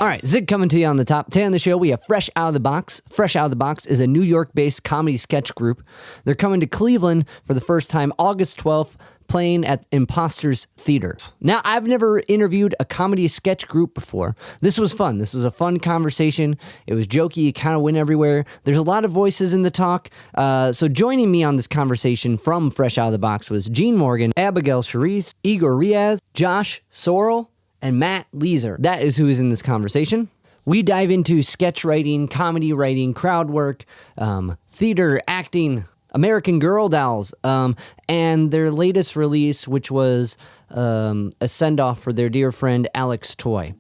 All right, Zig coming to you on the top 10 of the show. We have Fresh Out of the Box. Fresh Out of the Box is a New York-based comedy sketch group. They're coming to Cleveland for the first time August 12th, playing at Imposters Theater. Now, I've never interviewed a comedy sketch group before. This was fun. This was a fun conversation. It was jokey. It kind of went everywhere. There's a lot of voices in the talk. So joining me on this conversation from Fresh Out of the Box was Gene Morgan, Abigail Schories, Igor Reyes, Josh Sorell, and Matt Leazer. That is who is in this conversation. We dive into sketch writing, comedy writing, crowd work, theater, acting, American Girl dolls, and their latest release, which was a send-off for their dear friend Alex Toy.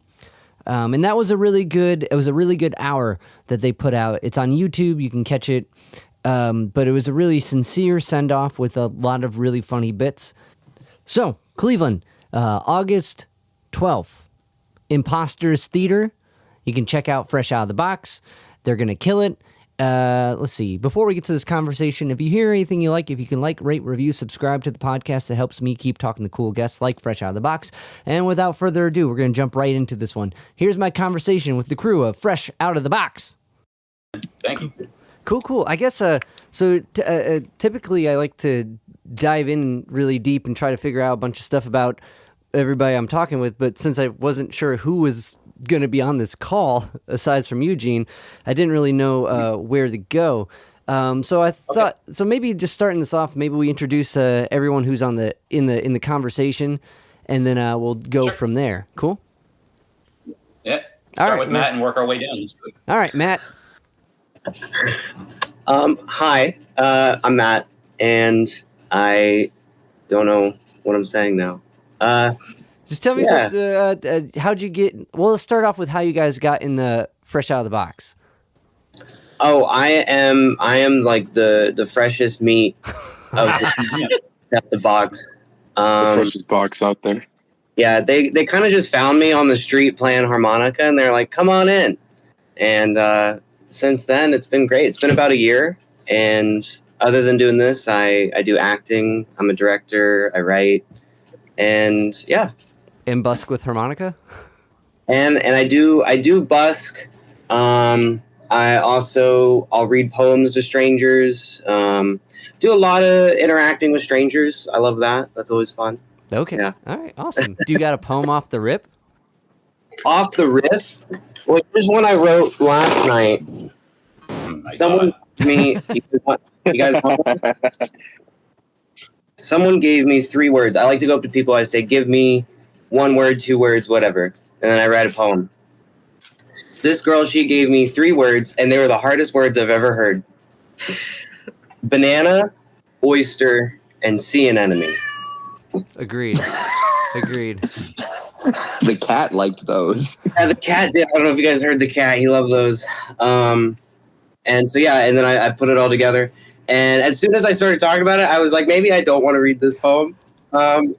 And that was a really good hour that they put out. It's on YouTube. You can catch it. But it was a really sincere send-off with a lot of really funny bits. So, Cleveland, August 12th, Imposters Theater. You can check out Fresh Out of the Box. They're going to kill it. Let's see. Before we get to this conversation, if you hear anything you like, if you can like, rate, review, subscribe to the podcast, it helps me keep talking to cool guests like Fresh Out of the Box. And without further ado, we're going to jump right into this one. Here's my conversation with the crew of Fresh Out of the Box. Thank you. Cool. I guess, typically I like to dive in really deep and try to figure out a bunch of stuff about everybody I'm talking with, but since I wasn't sure who was going to be on this call, aside from Eugene, I didn't really know where to go. So I thought, so maybe just starting this off, maybe we introduce everyone who's on in the conversation, and then we'll go from there. Cool? Yeah. Start with Matt and work our way down. All right, Matt. Hi, I'm Matt, and I don't know what I'm saying now. Just tell me something, how'd you get... Well, let's start off with how you guys got in the Fresh Out of the Box. Oh, I am like the freshest meat of the box. The freshest box out there. Yeah, they kind of just found me on the street playing harmonica, and they're like, come on in. And since then, it's been great. It's been about a year, and other than doing this, I do acting. I'm a director. I write. And yeah. And busk with harmonica? And I do busk. I'll read poems to strangers. Do a lot of interacting with strangers. I love that. That's always fun. Okay. Yeah. All right. Awesome. Do you got a poem off the rip? Off the riff? Well, here's one I wrote last night. Someone gave me. You guys want one? Someone gave me 3 words. I like to go up to people. I say, give me 1 word, 2 words, whatever. And then I write a poem. This girl, she gave me 3 words, and they were the hardest words I've ever heard. Banana, oyster, and sea anemone. Agreed. The cat liked those. Yeah, the cat did. I don't know if you guys heard the cat. He loved those. And so, yeah, and then I put it all together. And as soon as I started talking about it, I was like, maybe I don't want to read this poem. But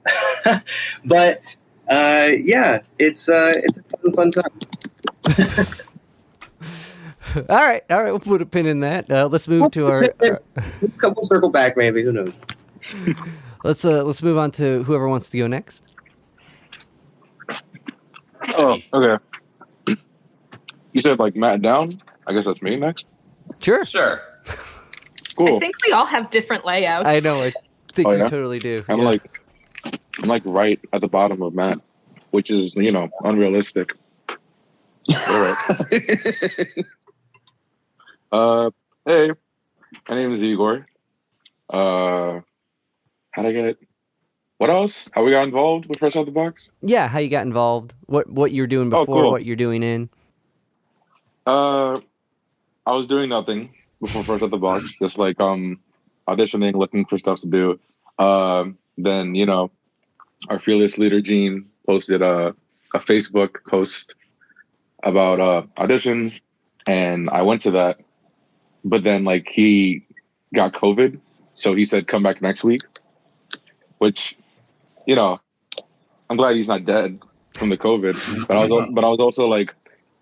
yeah, it's a fun time. All right. We'll put a pin in that. Let's move to our We'll circle back, maybe. Who knows? Let's move on to whoever wants to go next. Oh, okay. You said like Matt down? I guess that's me next. Sure. Cool. I think we all have different layouts. I know. I think we yeah? totally do. I'm like right at the bottom of Matt, which is unrealistic. All right. Hey, my name is Igor. How'd I get? What else? How we got involved with Fresh Out the Box? Yeah, how you got involved? What you were doing before? Cool. What you're doing in? I was doing nothing before Fresh Out the Box, just like auditioning, looking for stuff to do. Then our fearless leader Gene posted a Facebook post about auditions, and I went to that. But then he got COVID, so he said come back next week. Which, I'm glad he's not dead from the COVID. But I was also like,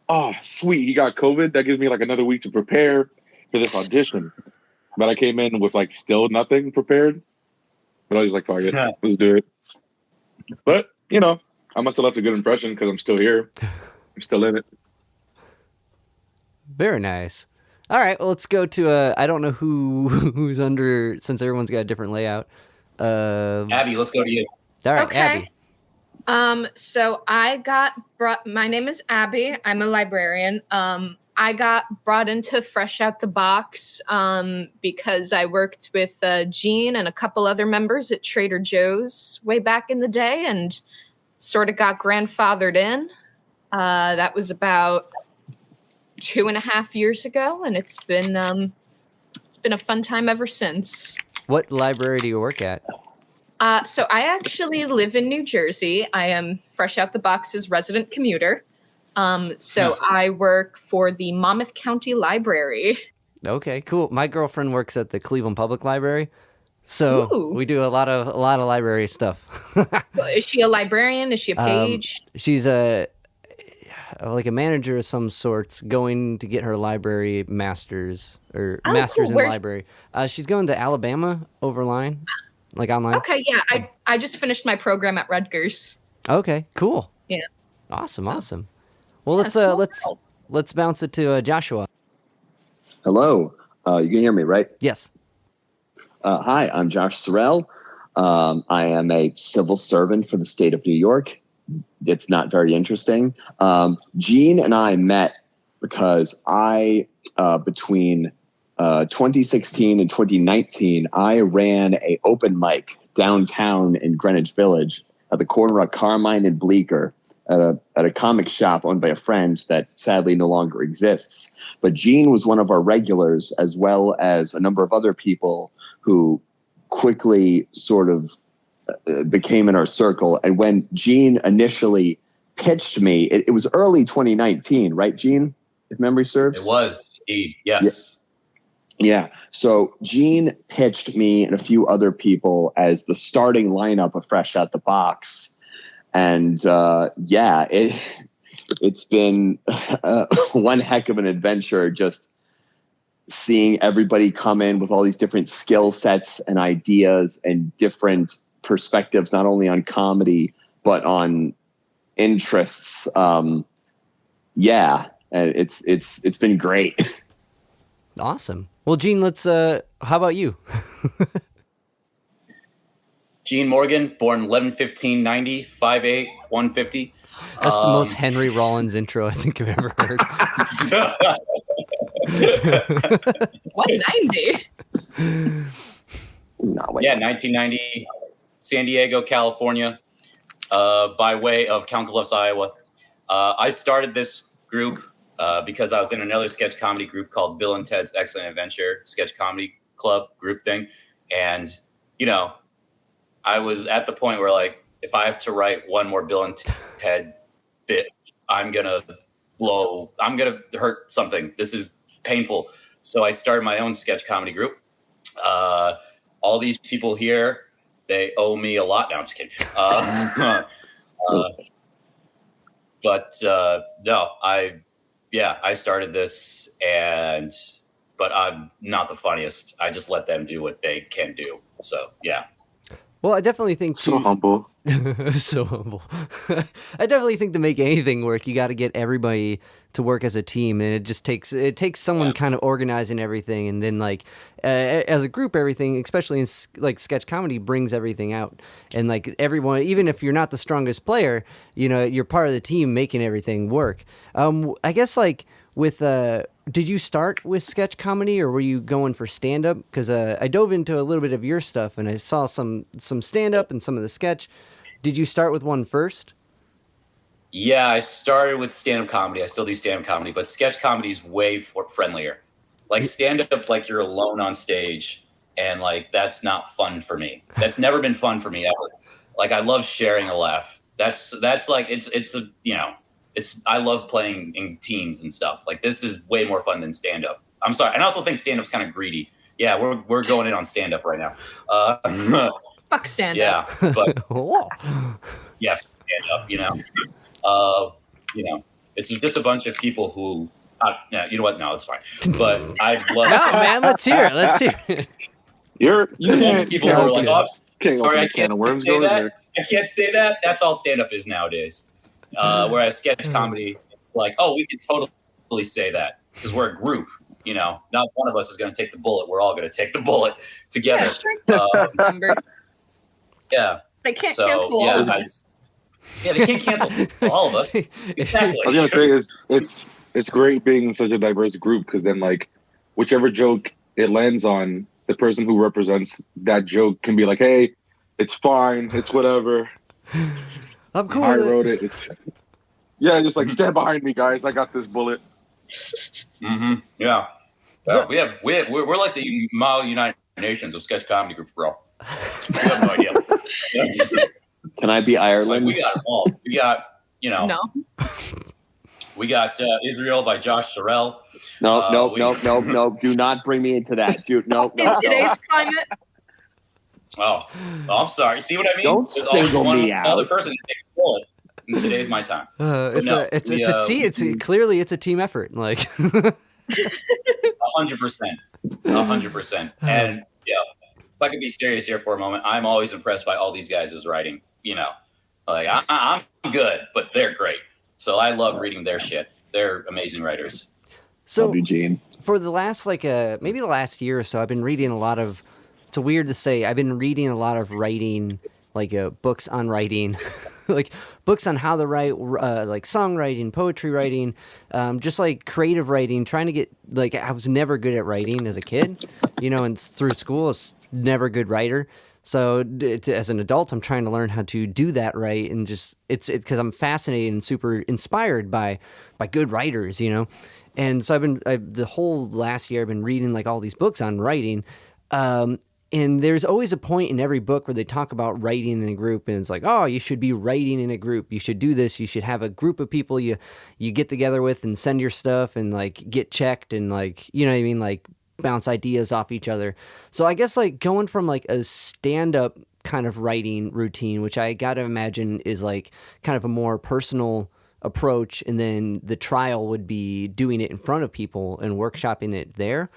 oh, sweet, he got COVID. That gives me another week to prepare for this audition. But I came in with still nothing prepared. But I was like, fuck it, let's do it. But I must have left a good impression because I'm still here. I'm still in it. Very nice. All right, well, let's go to I don't know who's under, since everyone's got a different layout. Abby, let's go to you. All right, Okay. Abby. So I got brought. My name is Abby. I'm a librarian. I got brought into Fresh Out the Box because I worked with Gene and a couple other members at Trader Joe's way back in the day, and sort of got grandfathered in. That was about 2.5 years ago, and it's been a fun time ever since. What library do you work at? So I actually live in New Jersey. I am Fresh Out the Box's resident commuter. I work for the Monmouth County Library. Okay, cool. My girlfriend works at the Cleveland Public Library, so Ooh. we do a lot of library stuff. Is she a librarian? Is she a page? She's a manager of some sorts, going to get her library master's or master's in library. She's going to Alabama online. Okay, yeah. I just finished my program at Rutgers. Okay, cool. Yeah. Awesome. Well, let's bounce it to Joshua. Hello. You can hear me, right? Yes. Hi, I'm Josh Sorell. I am a civil servant for the state of New York. It's not very interesting. Gene and I met because between 2016 and 2019, I ran a open mic downtown in Greenwich Village at the corner of Carmine and Bleecker at a comic shop owned by a friend that sadly no longer exists. But Gene was one of our regulars, as well as a number of other people who quickly sort of became in our circle. And when Gene initially pitched me, it was early 2019, right, Gene? If memory serves? It was, yes. Yeah. So Gene pitched me and a few other people as the starting lineup of Fresh Out the Box. And it's been one heck of an adventure, just seeing everybody come in with all these different skill sets and ideas and different perspectives, not only on comedy, but on interests. And it's been great. Awesome. Well, Gene, how about you? Gene Morgan, born 11/15/90, 5'8", 150. That's the most Henry Rollins intro I think I've ever heard. 190. No, wait. Yeah, 1990, San Diego, California, by way of Council Bluffs, Iowa. I started this group because I was in another sketch comedy group called Bill and Ted's Excellent Adventure Sketch Comedy Club group thing. And, I was at the point where, like, if I have to write one more Bill and Ted bit, I'm going to hurt something. This is painful. So I started my own sketch comedy group. All these people here, they owe me a lot. No, I'm just kidding. I started this, but I'm not the funniest. I just let them do what they can do. So, yeah. Well, I definitely think So humble. so humble. I definitely think to make anything work, you got to get everybody to work as a team, and it takes someone kind of organizing everything, and then as a group, everything, especially in like sketch comedy, brings everything out, and like everyone, even if you're not the strongest player, you're part of the team making everything work. I guess did you start with sketch comedy, or were you going for stand-up? Because I dove into a little bit of your stuff, and I saw some stand-up and some of the sketch. Did you start with one first? Yeah, I started with stand-up comedy. I still do stand-up comedy, but sketch comedy is way friendlier. Like stand-up, like you're alone on stage, and like that's not fun for me. That's never been fun for me ever. Like I love sharing a laugh. That's like I love playing in teams and stuff. Like this is way more fun than stand-up. I'm sorry. And I also think stand-up's kind of greedy. Yeah, we're going in on stand-up right now. Fuck stand-up. Yeah, but yes, stand-up, it's just a bunch of people who, you know what? No, it's fine. But I love No, man, let's hear it. You're just a bunch of people who are like, oh, sorry, I can of can't worms say over that. there. I can't say that. That's all stand-up is nowadays. Whereas sketch comedy, it's like, oh, we can totally say that. because we're a group. Not one of us is going to take the bullet. We're all going to take the bullet together. Members. Yeah. They can't cancel all of us. Yeah, they can't cancel all of us. Exactly. I was gonna say it's great being such a diverse group, because then like whichever joke it lands on, the person who represents that joke can be like, hey, it's fine, it's whatever. I'm cool. I wrote it. It's just like, stand behind me, guys. I got this bullet. Mm-hmm. Yeah. We're like the Mao United Nations of sketch comedy groups, bro. We have no idea. Can I be Ireland? We got them all. We got, No. We got Israel by Josh Sorell. No. Do not bring me into that. Dude, no. In today's climate. Oh, I'm sorry. See what I mean? Don't single me out. Another person to take a bullet. And today's my time. It's clearly it's a team effort. Like 100%. 100%. And if I could be serious here for a moment, I'm always impressed by all these guys' writing. Like I'm good, but they're great. So I love reading their shit. They're amazing writers. So Love you, Gene. For the last maybe the last year or so, I've been reading a lot of. It's weird to say. I've been reading a lot of writing, books on writing, like books on how to write, like songwriting, poetry writing, just like creative writing. Trying to get I was never good at writing as a kid, and through school I was never a good writer. So as an adult, I'm trying to learn how to do that right, and just it's because I'm fascinated and super inspired by good writers, And so the whole last year I've been reading like all these books on writing. And there's always a point in every book where they talk about writing in a group, and it's like, oh, you should be writing in a group. You should do this. You should have a group of people you get together with and send your stuff and get checked and you know what I mean, bounce ideas off each other. So I guess going from a stand-up kind of writing routine, which I got to imagine is kind of a more personal approach, and then the trial would be doing it in front of people and workshopping it there.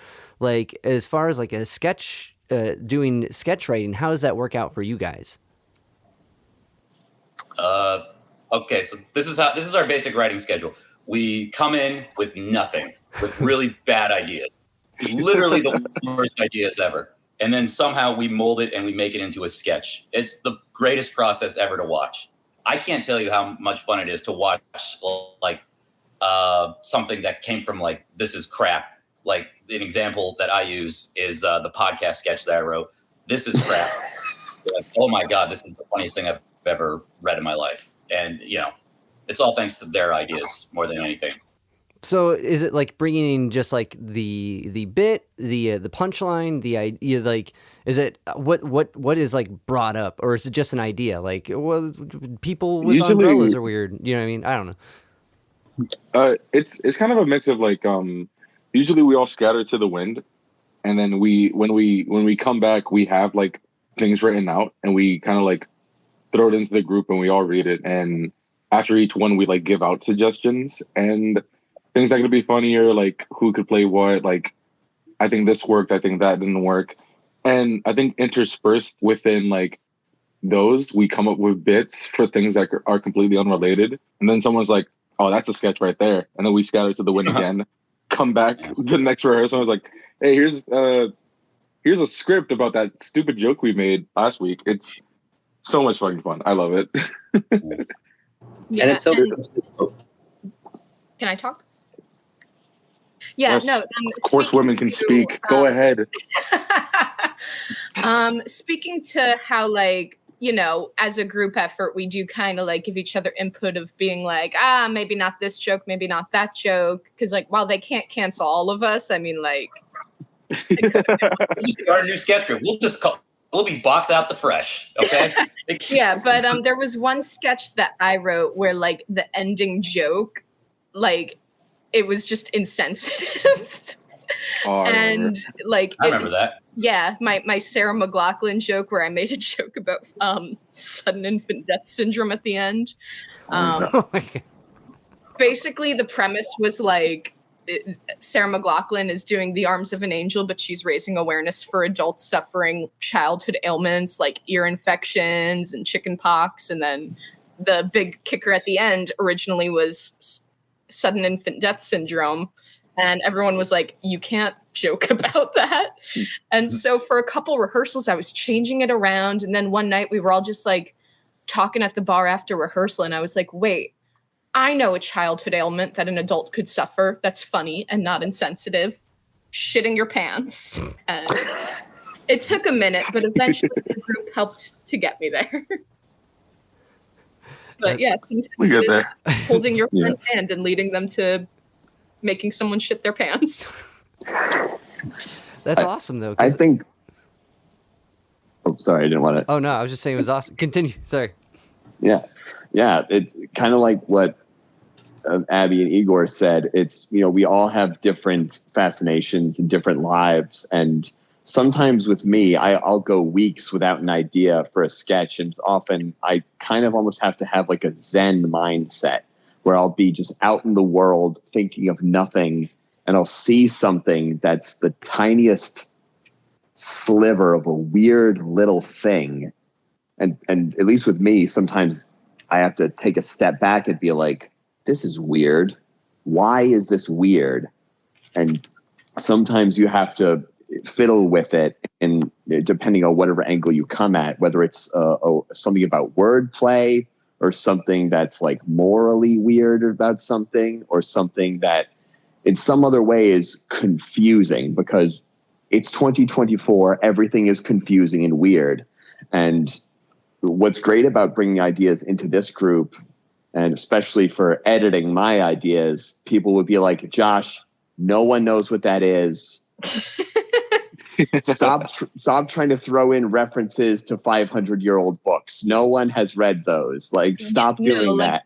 As far as a sketch. Doing sketch writing, how does that work out for you guys? Okay, so this is our basic writing schedule. We come in with nothing, with really bad ideas, literally the worst ideas ever, and then somehow we mold it and we make it into a sketch. It's the greatest process ever to watch. I can't tell you how much fun it is to watch something that came from this is crap. An example that I use is the podcast sketch that I wrote. This is crap. Oh my God, this is the funniest thing I've ever read in my life. And, it's all thanks to their ideas more than anything. So is it bringing in just the bit, the punchline, the idea, is it what is brought up, or is it just an idea? People with Usually, umbrellas are weird. You know what I mean? I don't know. It's kind of a mix of usually we all scatter to the wind, and then when we come back, we have things written out, and we kind of throw it into the group, and we all read it. And after each one, we give out suggestions and things that could be funnier, who could play what. I think this worked. I think that didn't work. And I think interspersed within those, we come up with bits for things that are completely unrelated. And then someone's like, "Oh, that's a sketch right there," and then we scatter to the wind again. Come back the next rehearsal. I was like, "Hey, here's a script about that stupid joke we made last week." It's so much fucking fun. I love it. Yeah, and it's so good. Can I talk? Yeah, yes. no. Of course, women can speak. Go ahead. Speaking to how as a group effort, we do kind of give each other input of being maybe not this joke, maybe not that joke. Because while they can't cancel all of us, I mean, just start a new sketch group. We'll be box out the fresh, okay? Yeah, but there was one sketch that I wrote where the ending joke, it was just insensitive. Oh, and I remember that. Yeah, my Sarah McLachlan joke where I made a joke about sudden infant death syndrome at the end. Basically, the premise was Sarah McLachlan is doing The Arms of an Angel, but she's raising awareness for adults suffering childhood ailments like ear infections and chicken pox. And then the big kicker at the end originally was sudden infant death syndrome. And everyone was like, you can't joke about that. And so for a couple rehearsals, I was changing it around. And then one night we were all just like talking at the bar after rehearsal. And I was like, wait, I know a childhood ailment that an adult could suffer that's funny and not insensitive. Shitting your pants. And it took a minute, but eventually the group helped to get me there. But yeah, sometimes We get there. holding your friend's hand and leading them to making someone shit their pants. That's awesome, though. I think. Oh, sorry, I didn't want to. Oh, no, I was just saying it was awesome. Continue. Sorry. Yeah. It's kind of like what Abby and Igor said. It's, we all have different fascinations and different lives. And sometimes with me, I'll go weeks without an idea for a sketch. And often I kind of almost have to have like a Zen mindset where I'll be just out in the world thinking of nothing. And I'll see something that's the tiniest sliver of a weird little thing. And at least with me, sometimes I have to take a step back and be like, this is weird. Why is this weird? And sometimes you have to fiddle with it, and depending on whatever angle you come at, whether it's something about wordplay or something that's like morally weird about something, or something that in some other way is confusing, because it's 2024. Everything is confusing and weird. And what's great about bringing ideas into this group, and especially for editing my ideas, people would be like, Josh, no one knows what that is. Stop trying to throw in references to 500-year-old books. No one has read those. Like, stop doing that.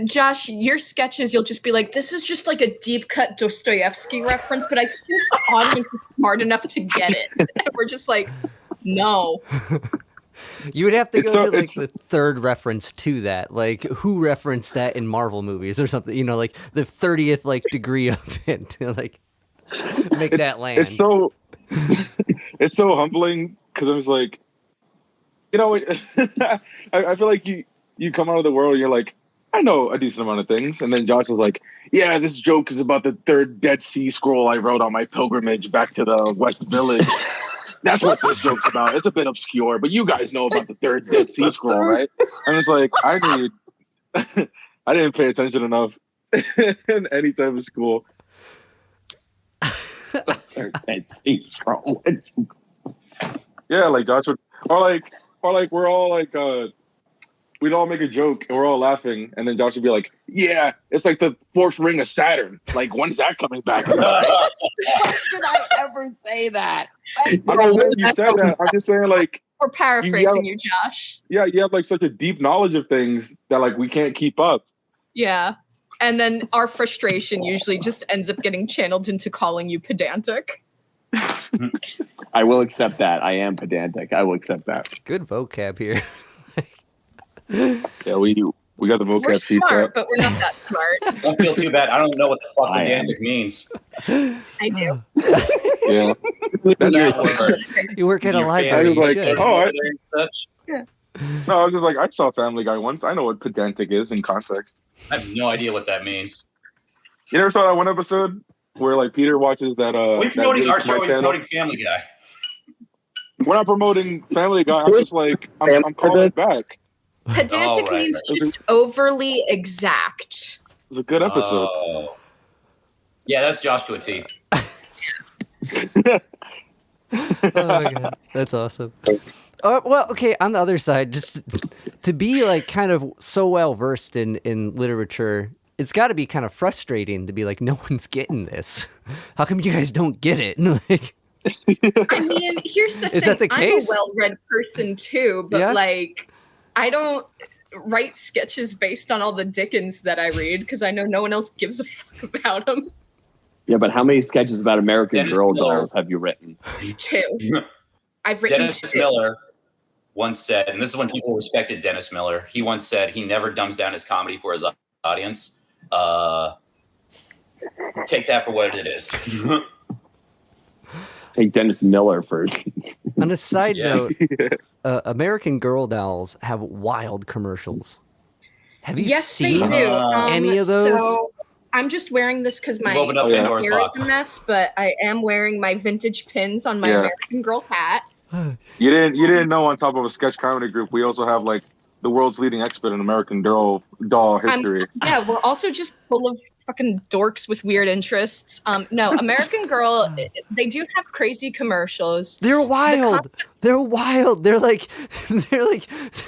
Josh, your sketches, you'll just be like, this is just like a deep cut Dostoevsky reference, but I think the audience is smart enough to get it. And we're just like, no. You would have to go to like the third reference to that. Like, who referenced that in Marvel movies or something? Like the 30th like degree of it. Like, make that land. It's so humbling, because I was like, I feel like you come out of the world and you're like, I know a decent amount of things. And then Josh was like, yeah, this joke is about the third Dead Sea Scroll I wrote on my pilgrimage back to the West Village. That's what this joke's about. It's a bit obscure, but you guys know about the third Dead Sea Scroll, right? And it's like, I didn't pay attention enough in any type of school. Third Dead Sea Scroll. Yeah, like Josh would, or like we're all like, we'd all make a joke and we're all laughing, and then Josh would be like, yeah, it's like the fourth ring of Saturn. Like, when's that coming back? When did I ever say that? I don't know when you said that. I'm just saying, like, we're paraphrasing you, Josh. Yeah, you have like such a deep knowledge of things that like we can't keep up. Yeah. And then our frustration usually just ends up getting channeled into calling you pedantic. I will accept that. I am pedantic. I will accept that. Good vocab here. Yeah, we got the vocab We're sheets smart, up. but we're not that smart. Don't feel too bad. I don't know what the fuck pedantic means. I do. Yeah. That word. You work at a Your library. fancy You like, should. oh, I- and such. No, I was just like, I saw Family Guy once. I know what pedantic is in context. I have no idea what that means. You never saw that one episode where like Peter watches that We're that promoting really our show. smart We're channel? promoting Family Guy. We're not promoting Family Guy. I'm just like, I'm calling it back. Pedantic right, means right. just overly exact. It was a good episode. Oh. Yeah, that's Josh to a T. Oh my god, that's awesome. Well, okay. On the other side, just to be like kind of so well versed in literature, it's got to be kind of frustrating to be like, no one's getting this. How come you guys don't get it? Like, I mean, here's the thing. Is that the case? I'm a well-read person too, but Yeah? like, I don't write sketches based on all the Dickens that I read because I know no one else gives a fuck about them. Yeah, but how many sketches about American Dennis Girl Miller. dolls have you written? 2. I've written Dennis 2. Miller once said, and this is when people respected Dennis Miller. He once said he never dumbs down his comedy for his audience. Take that for what it is. Take Dennis Miller for. on a side Yeah. note, American Girl dolls have wild commercials. Have you Yes, seen they do. any of those? So I'm just wearing this because my We've opened up Pandora's hair box. is a mess, but I am wearing my vintage pins on my Yeah. American Girl hat. You didn't know on top of a sketch comedy group, we also have like the world's leading expert in American doll history. Yeah, we're also just full of fucking dorks with weird interests. No, American Girl, they do have crazy commercials. They're wild. concept- They're wild. They're like,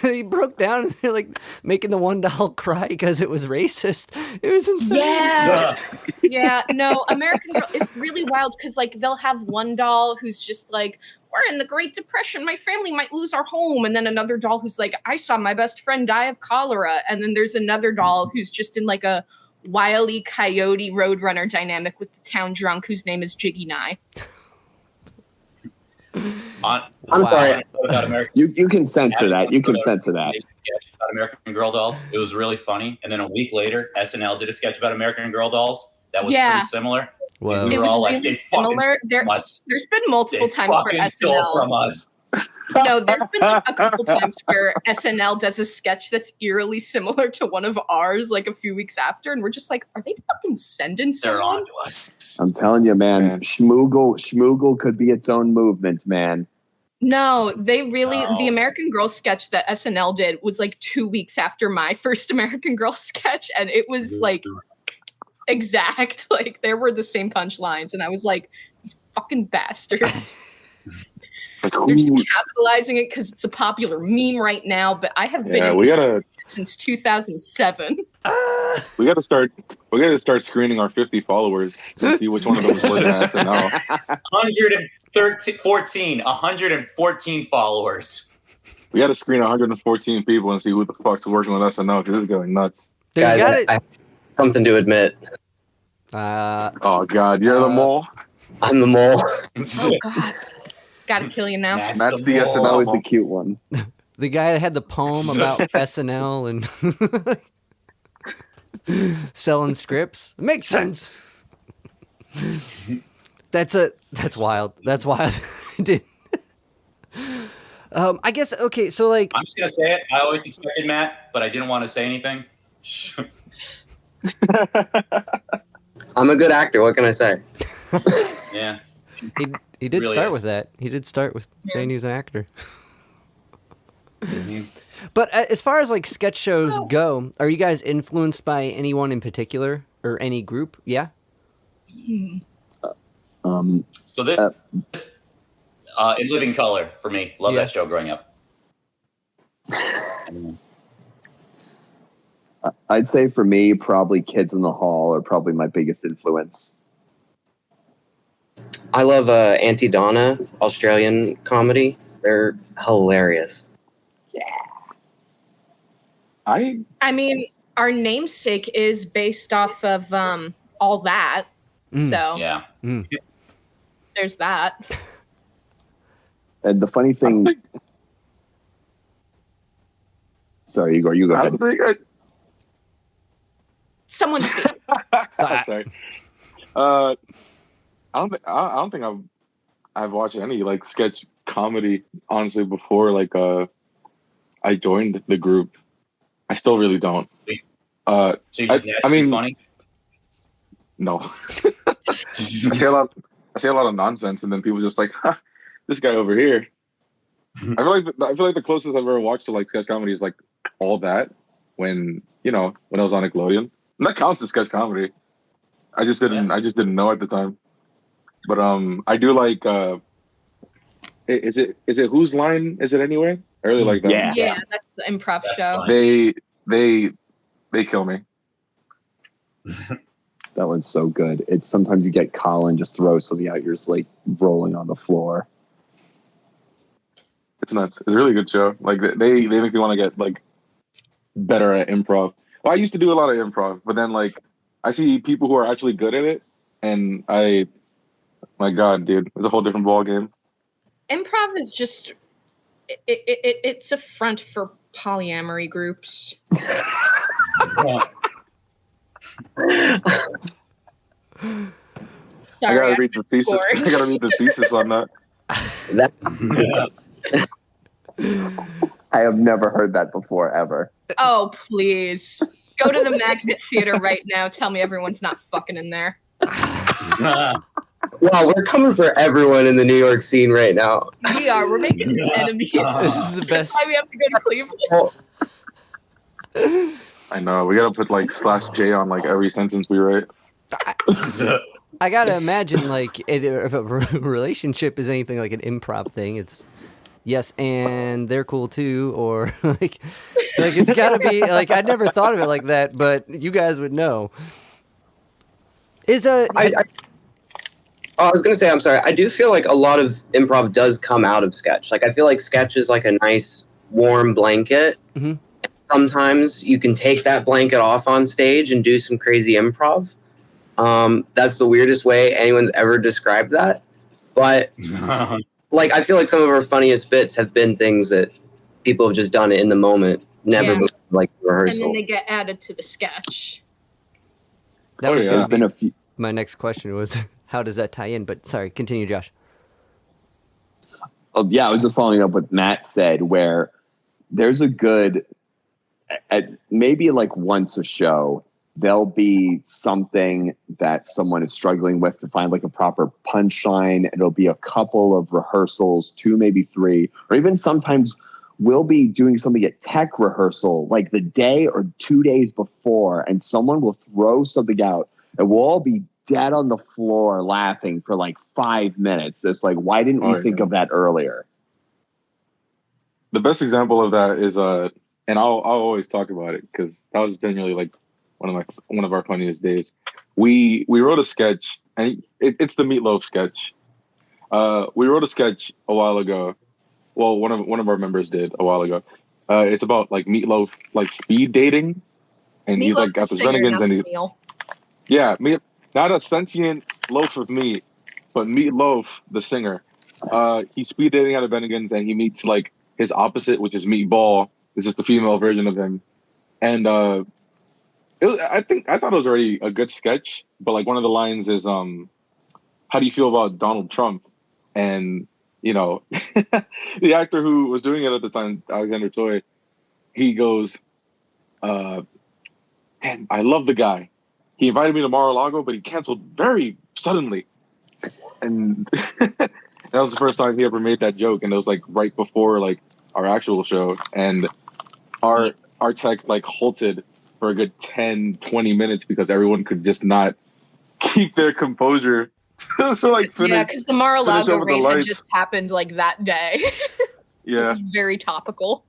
they broke down and they're like making the one doll cry because it was racist. It was insane. Yeah. Yeah, no, American Girl, it's really wild because like they'll have one doll who's just like, we're in the Great Depression, my family might lose our home. And then another doll who's like, I saw my best friend die of cholera. And then there's another doll who's just in like a Wile E. Coyote Roadrunner dynamic with the town drunk whose name is Jiggy Nye. I'm sorry. You can censor that. You can censor that. Sketch about American Girl dolls. It was really funny. And then a week later, SNL did a sketch about American Girl dolls. That was Yeah. pretty similar. Wow. We It were was all like, really they fucking similar. stole from us. There's been multiple They times where fucking stole from SNL. us. No, there's been like a couple times where SNL does a sketch that's eerily similar to one of ours, like a few weeks after, and we're just like, are they fucking sending They're someone? on to us. I'm telling you, man. Schmoogle could be its own movement, man. No, they really. No. The American Girl sketch that SNL did was like 2 weeks after my first American Girl sketch, and it was like exact. Like there were the same punchlines, and I was like, these fucking bastards. Like, They're just capitalizing it because it's a popular meme right now. But I have been yeah, in we this gotta since 2007. we gotta start screening our 50 followers to see which one of those work at SNL. 114 followers. We gotta screen 114 people and see who the fuck's working with SNL because it's going nuts. There's Guys, got I have something to admit. Oh god, you're the mole. I'm the mole. Oh God, gotta kill you now. That's That's the mole. SNL. Always the cute one. the guy that had the poem about SNL and selling scripts. Makes sense. That's wild. That's wild. Dude. I guess okay. So like, I'm just gonna say it. I always suspected Matt, but I didn't want to say anything. I'm a good actor. What can I say? Yeah. he did Really start is. with that. He did start with saying he's an actor. Mhm. But as far as like sketch shows go, are you guys influenced by anyone in particular or any group? Yeah. So this, In Living Color for me. Love Yeah. that show growing up. I'd say for me, probably Kids in the Hall are probably my biggest influence. I love Auntie Donna, Australian comedy. They're hilarious. I I mean, our namesake is based off of all that. So Yeah. there's that. And the funny thing, sorry, Igor, you go ahead. Someone speak. Sorry. I don't think I've watched any like sketch comedy honestly before like I joined the group. I still really don't. So you just I naturally mean- funny? No. I say a lot of nonsense, and then people just like, huh, this guy over here. I feel like the closest I've ever watched to like sketch comedy is like All That when I was on Nickelodeon. And that counts as sketch comedy. I just didn't know at the time. But I do like is it Whose Line Is It Anyway? I really like that. Yeah. Yeah, that's the improv That's show. funny. They kill me. That one's so good. It's sometimes you get Colin just throws something out, you're just like rolling on the floor. It's nuts. It's a really good show. Like they make me want to get like better at improv. Well, I used to do a lot of improv, but then like I see people who are actually good at it, and my God, dude, it's a whole different ball game. Improv is just it's a front for polyamory groups. I Sorry, gotta read the thesis. bored. I gotta read the thesis on that. I have never heard that before, ever. Oh please! Go to the Magnet Theater right now. Tell me everyone's not fucking in there. Wow, we're coming for everyone in the New York scene right now. We are. We're making enemies. This is the best. That's why we have to go to Cleveland. I know. We gotta put like /J on like every sentence we write. I gotta imagine like if a relationship is anything like an improv thing, it's yes, and they're cool too, or like it's gotta be like I never thought of it like that, but you guys would know. I was going to say, I'm sorry. I do feel like a lot of improv does come out of sketch. Like, I feel like sketch is like a nice warm blanket. Mm-hmm. Sometimes you can take that blanket off on stage and do some crazy improv. That's the weirdest way anyone's ever described that. But like, I feel like some of our funniest bits have been things that people have just done in the moment, never before, like rehearsal. And then they get added to the sketch. That was yeah. gonna be my next question was how does that tie in? But sorry, continue, Josh. Oh, yeah, I was just following up what Matt said, where there's a good, maybe like once a show, there'll be something that someone is struggling with to find like a proper punchline. It'll be a couple of rehearsals, 2, maybe 3, or even sometimes we'll be doing something at tech rehearsal like the day or 2 days before, and someone will throw something out and we'll all be dead on the floor laughing for like 5 minutes. It's like, why didn't we think of that earlier? The best example of that is and I'll always talk about it because that was genuinely like one of our funniest days. We wrote a sketch, and it's the Meatloaf sketch. We wrote a sketch a while ago. Well, one of our members did a while ago. It's about like Meatloaf like speed dating, and he's like at the Bennigan's, and not a sentient loaf of meat, but Meatloaf, the singer. He's speed dating at a Bennigan's, and he meets like his opposite, which is Meatball. This is the female version of him, and I thought it was already a good sketch. But like one of the lines is, "How do you feel about Donald Trump?" And you know, the actor who was doing it at the time, Alexander Toy, he goes, "Damn, I love the guy. He invited me to Mar-a-Lago, but he canceled very suddenly." And that was the first time he ever made that joke. And it was like right before like our actual show. And our tech like halted for a good 10, 20 minutes because everyone could just not keep their composure. So like because the Mar-a-Lago raid had just happened like that day. Yeah. So it's very topical.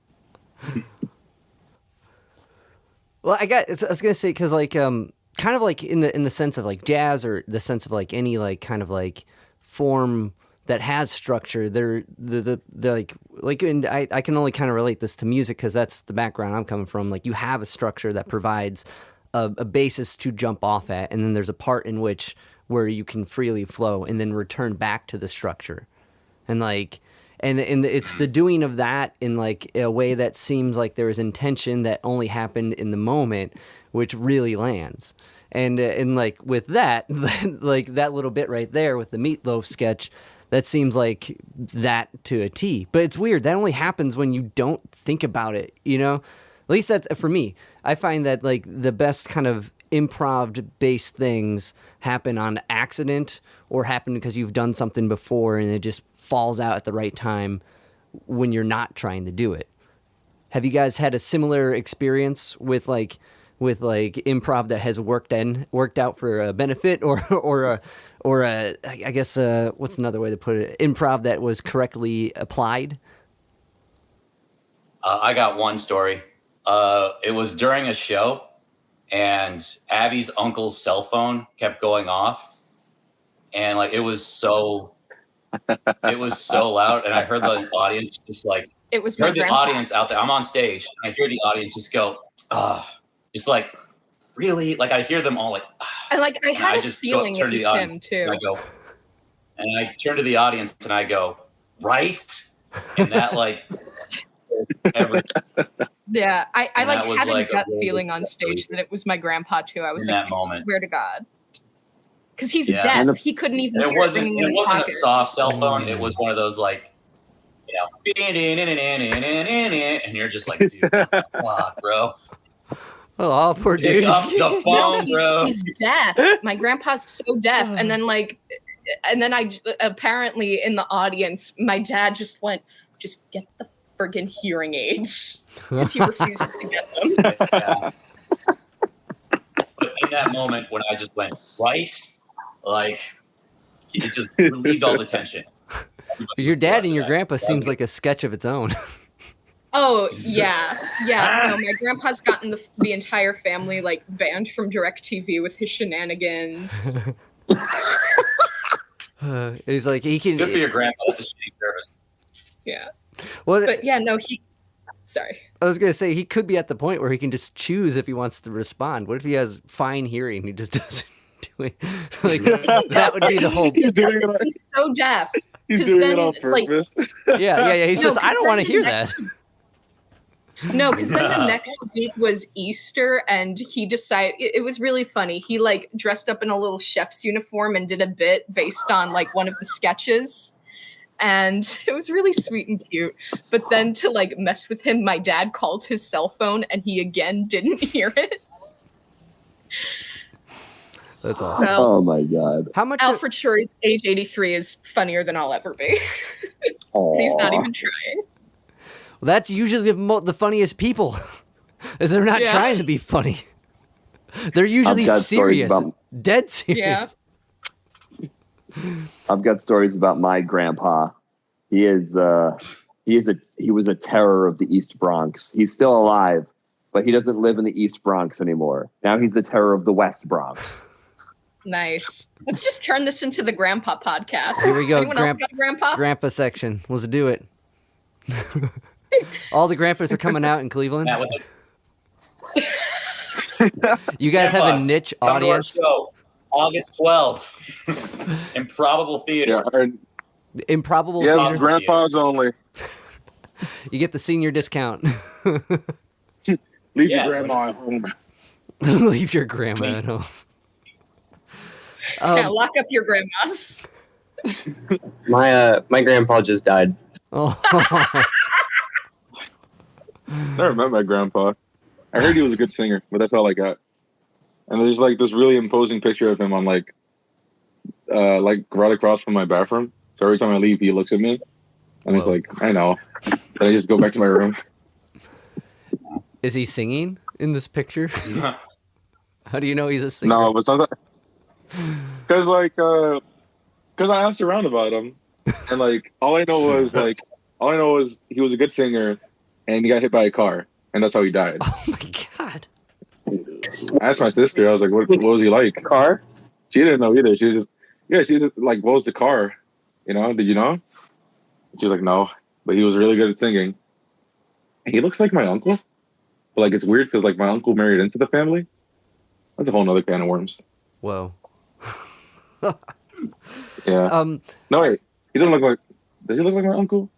Well, I was gonna say because like kind of like in the sense of like jazz or the sense of like any like kind of like form that has structure, they're like and I can only kind of relate this to music because that's the background I'm coming from. Like you have a structure that provides a basis to jump off at, and then there's a part in which where you can freely flow and then return back to the structure, and like and it's the doing of that in like a way that seems like there is intention that only happened in the moment, which really lands. And like with that, like that little bit right there with the Meatloaf sketch, that seems like that to a T. But it's weird. That only happens when you don't think about it, you know? At least that's for me. I find that like the best kind of improv-based things happen on accident or happen because you've done something before and it just falls out at the right time when you're not trying to do it. Have you guys had a similar experience with improv that has worked out for a benefit or I guess what's another way to put it? Improv that was correctly applied? I got one story. It was during a show, and Abby's uncle's cell phone kept going off, and like it was so loud, and I heard the audience just like it was heard the audience out there. I'm on stage, and I hear the audience just go, just like really, like I hear them all like, and like I had a feeling it was him too. And I turn to the audience and I go, right, and that like. Yeah, I like had a gut feeling on stage that it was my grandpa too. I was like, I swear to God, because he's deaf. He couldn't even. It wasn't a soft cell phone. It was one of those like, you know, and you're just like, dude, fuck, bro. Oh, poor Pick dude. up the phone, bro. He's deaf. My grandpa's so deaf. And then I apparently in the audience, my dad just went, just get the friggin' hearing aids. Because he refuses to get them. Yeah. But in that moment when I just went, right? Like, it just relieved all the tension. Your dad and your grandpa seems like a sketch of its own. Oh, yeah. Yeah. No, my grandpa's gotten the entire family, like, banned from DirecTV with his shenanigans. He's like, he can. Good for your grandpa. That's a shitty service. Yeah. Well, But yeah, no, sorry. I was gonna say he could be at the point where he can just choose if he wants to respond. What if he has fine hearing? He just doesn't do it. Like that would be the whole. He's so deaf. He's doing it on purpose. Yeah. He says, I don't want to hear that. No, because then the next week was Easter, and he decided it was really funny. He like dressed up in a little chef's uniform and did a bit based on like one of the sketches, and it was really sweet and cute. But then to like mess with him, my dad called his cell phone, and he again didn't hear it. That's awesome. So, Oh my god! How much? Alfred Shore's age 83 is funnier than I'll ever be. He's not even trying. Well, that's usually the funniest people. Is they're not trying to be funny. They're usually serious, dead serious. Yeah. I've got stories about my grandpa. He was a terror of the East Bronx. He's still alive, but he doesn't live in the East Bronx anymore. Now he's the terror of the West Bronx. Nice. Let's just turn this into the grandpa podcast. Here we go. Anyone else got a grandpa? Grandpa section. Let's do it. All the grandpas are coming out in Cleveland. Matt, what's You guys have a niche come audience. to our show, August 12th. Improbable Theater. Improbable. Yeah, theater. it's grandpas only. You get the senior discount. Leave your grandma at home. Leave your grandma at home. Yeah, lock up your grandmas. My grandpa just died. Oh. Never met my grandpa. I heard he was a good singer, but that's all I got. And there's like this really imposing picture of him on like right across from my bathroom. So every time I leave, he looks at me, and he's like, "I know." Then I just go back to my room. Is he singing in this picture? How do you know he's a singer? No, but sometimes because I asked around about him, and like all I know was he was a good singer, and he got hit by a car, and that's how he died. Oh my god! I asked my sister. I was like, "What was he like?" Car? She didn't know either. She was just like, "What was the car? You know? Did you know?" She was like, "No," but he was really good at singing. He looks like my uncle, but like it's weird because like my uncle married into the family. That's a whole nother can of worms. Whoa. Yeah. No wait, he doesn't look like. Does he look like my uncle?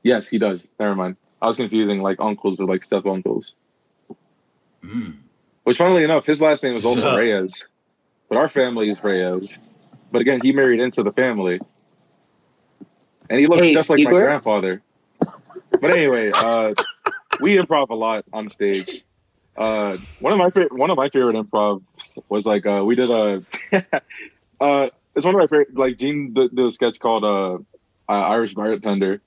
Yes, he does. Never mind. I was confusing like uncles with like step uncles. Which, funnily enough, his last name is also Reyes, but our family is Reyes. But again, he married into the family, and he looks just like Igor? my grandfather. But anyway, we improv a lot on stage. One of my favorite improv was like we did a. It's one of my favorite. Like Gene did a sketch called Irish Bartender.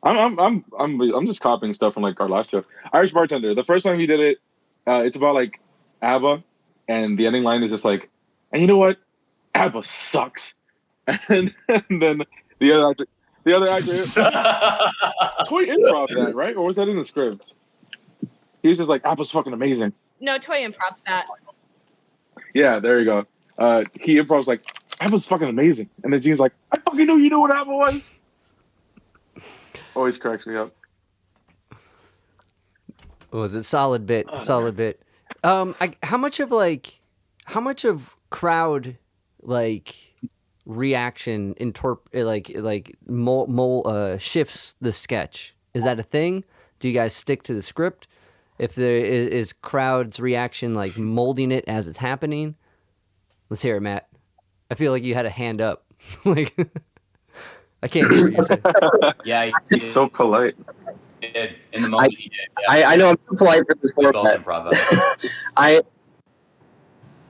I'm just copying stuff from like our last show. Irish Bartender. The first time he did it, it's about like ABBA, and the ending line is just like, and you know what, ABBA sucks. And then the other actor, Toy improv that, right? Or was that in the script? He was just like, ABBA's fucking amazing. No, Toy improvs that. Yeah, there you go. He improvs like, ABBA's fucking amazing. And then Gene's like, I fucking knew you knew what ABBA was. Always cracks me up. What was it? Solid bit. How much of crowd like reaction shifts the sketch? Is that a thing? Do you guys stick to the script? If there is crowd's reaction like molding it as it's happening? Let's hear it, Matt. I feel like you had a hand up. Like I can't hear you. Yeah, He's so polite. did. In the moment, he did. Yeah. I know I'm too polite for this We both format. improv.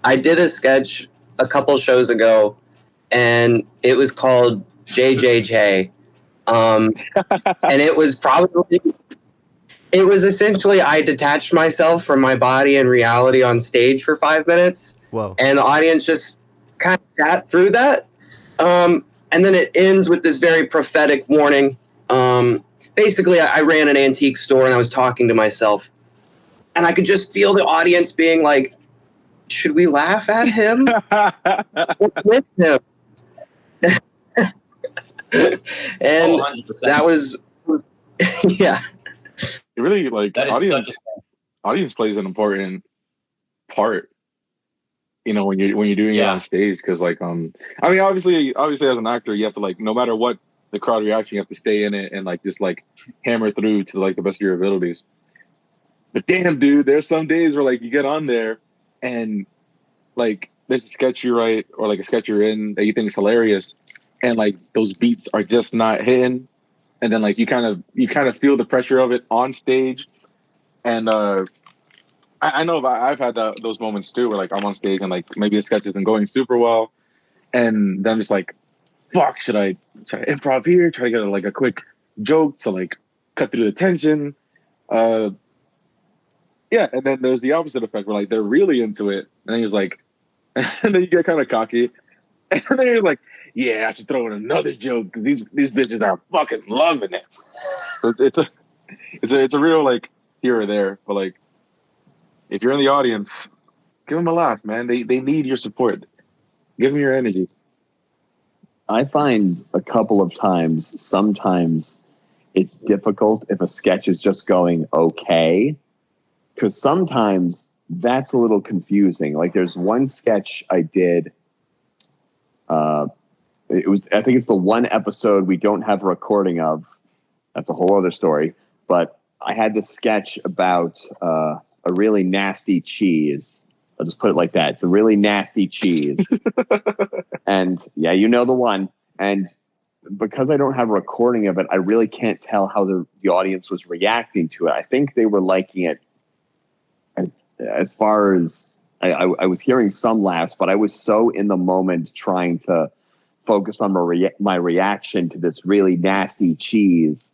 I did a sketch a couple shows ago, and it was called JJJ. And it was essentially I detached myself from my body and reality on stage for 5 minutes. Whoa. And the audience just kind of sat through that. And then it ends with this very prophetic warning. Basically, I ran an antique store and I was talking to myself. And I could just feel the audience being like, should we laugh at him? Or with him? And 100%. that was, yeah. It really like That is audience plays an important part, when you're doing it on stage, because like I mean obviously as an actor you have to, like, no matter what the crowd reaction, you have to stay in it and like just like hammer through to like the best of your abilities. But damn, dude, there's some days where like you get on there and like there's a sketch you write or like a sketch you're in that you think is hilarious, and like those beats are just not hitting, and then like you kind of feel the pressure of it on stage. And I know I've had those moments too, where like I'm on stage and like maybe the sketch isn't going super well, and then I'm just like, fuck, should I try to improv here, try to get like a quick joke to like cut through the tension? Yeah, and then there's the opposite effect where like they're really into it, and then he's like, and then you get kind of cocky, and then he's like, yeah, I should throw in another joke because these bitches are fucking loving it. So it's a real like here or there, but like if you're in the audience, give them a laugh, man. They need your support. Give them your energy. I find a couple of times, sometimes it's difficult if a sketch is just going okay, because sometimes that's a little confusing. Like there's one sketch I did. I think it's the one episode we don't have a recording of. That's a whole other story. But I had this sketch about a really nasty cheese. I'll just put it like that. It's a really nasty cheese. And yeah, you know the one. And because I don't have a recording of it, I really can't tell how the audience was reacting to it. I think they were liking it. And as far as I was hearing some laughs, but I was so in the moment trying to focus on my reaction to this really nasty cheese.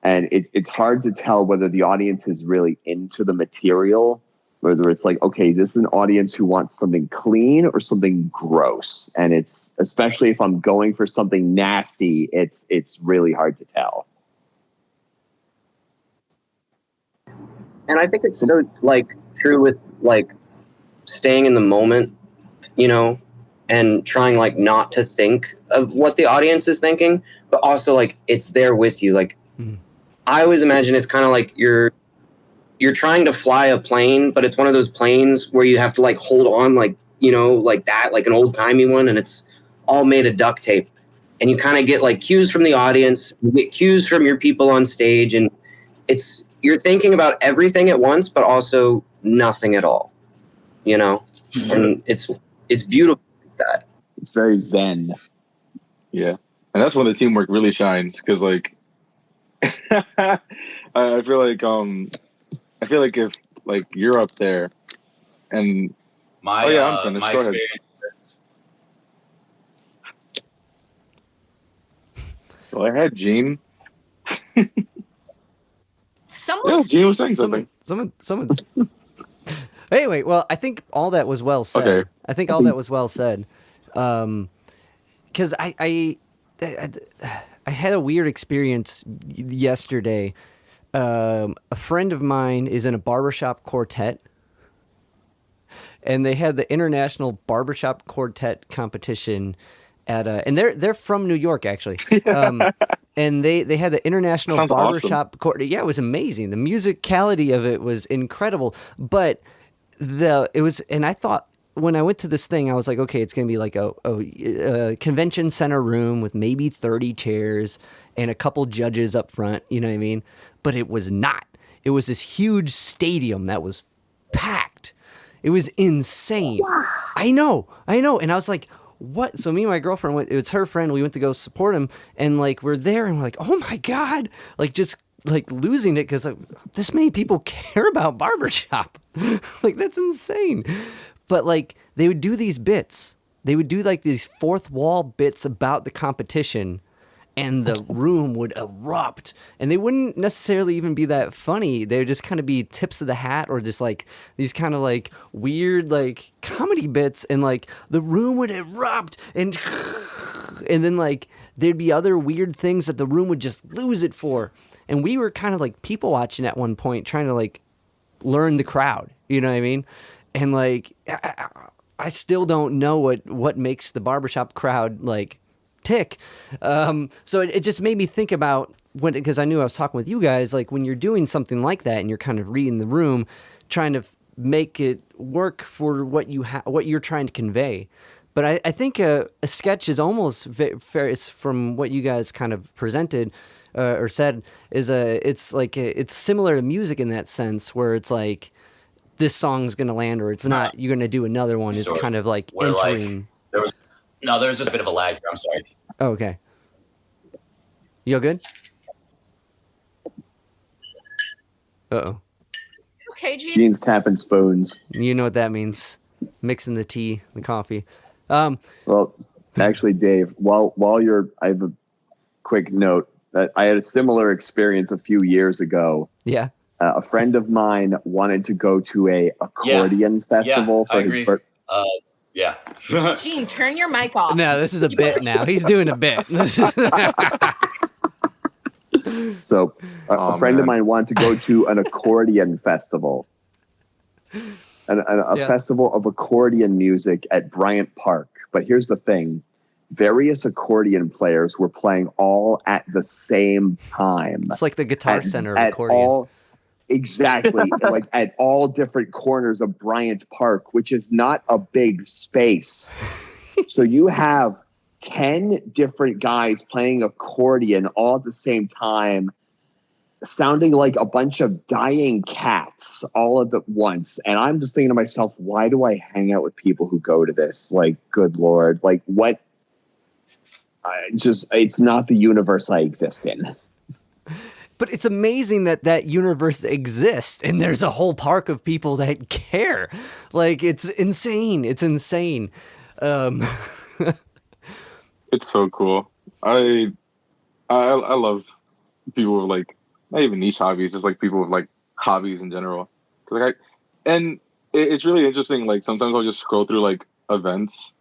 And it's hard to tell whether the audience is really into the material, whether it's like, okay, is this an audience who wants something clean or something gross? And it's, especially if I'm going for something nasty, it's really hard to tell. And I think it's so like true with like staying in the moment, and trying like not to think of what the audience is thinking, but also like it's there with you. Like I always imagine it's kind of like you're trying to fly a plane, but it's one of those planes where you have to like hold on, like, like that, like an old timey one. And it's all made of duct tape, and you kind of get like cues from the audience, you get cues from your people on stage. And you're thinking about everything at once, but also nothing at all, and it's beautiful like that. It's very zen. Yeah. And that's when the teamwork really shines. Cause like, I feel like if like you're up there and my experience. Go ahead, Gene. Gene was saying something. Someone. Anyway, well, I think all that was well said. Okay. I think all that was well said. Because I had a weird experience yesterday. A friend of mine is in a barbershop quartet, and they had the International Barbershop Quartet competition and they're from New York actually. And they had the International Barbershop Quartet. Yeah, it was amazing. The musicality of it was incredible, but and I thought when I went to this thing, I was like, okay, it's going to be like a convention center room with maybe 30 chairs and a couple judges up front, you know what I mean? But it was not. It was this huge stadium that was packed. It was insane. Wow. I know. And I was like, what? So me and my girlfriend it was her friend. We went to go support him, and like we're there, and we're like, oh my God, like just like losing it because this many people care about barbershop. Like, that's insane. But like, they would do these bits. They would do like these fourth wall bits about the competition, and the room would erupt. And they wouldn't necessarily even be that funny. They would just kind of be tips of the hat, or just like these kind of like weird like comedy bits, and like the room would erupt, and then like there'd be other weird things that the room would just lose it for. And we were kind of like people watching at one point, trying to like learn the crowd. You know what I mean? And like, I still don't know what makes the barbershop crowd like tick. So it just made me think about because I knew I was talking with you guys, like when you're doing something like that and you're kind of reading the room, trying to make it work for what you're trying to convey. But I think a sketch is almost fair. It's from what you guys kind of presented or said it's similar to music in that sense, where it's like this song's gonna land or it's not. You're gonna do another one. It's kind of like entering. Like, there was just a bit of a lag here. I'm sorry. Oh, okay. You all good? Uh-oh. Okay, Gene. Gene's tapping spoons. You know what that means. Mixing the tea, the coffee. Well, actually, Dave, while I have a quick note that I had a similar experience a few years ago. Yeah. A friend of mine wanted to go to a accordion festival for his birthday. Yeah. Gene, turn your mic off. No, this is a bit now. He's doing a bit. So a friend of mine wanted to go to an accordion festival. A festival of accordion music at Bryant Park. But here's the thing. Various accordion players were playing all at the same time. It's like the Guitar Center of accordion. Exactly. Like at all different corners of Bryant Park, which is not a big space. So you have 10 different guys playing accordion all at the same time, sounding like a bunch of dying cats all at once. And I'm just thinking to myself, why do I hang out with people who go to this? Like, good Lord, like what? It's not the universe I exist in. But it's amazing that universe exists, and there's a whole park of people that care. Like, it's insane. It's insane. It's so cool. I love people with like, not even niche hobbies, just like people with like hobbies in general. It's really interesting. Like sometimes I'll just scroll through like events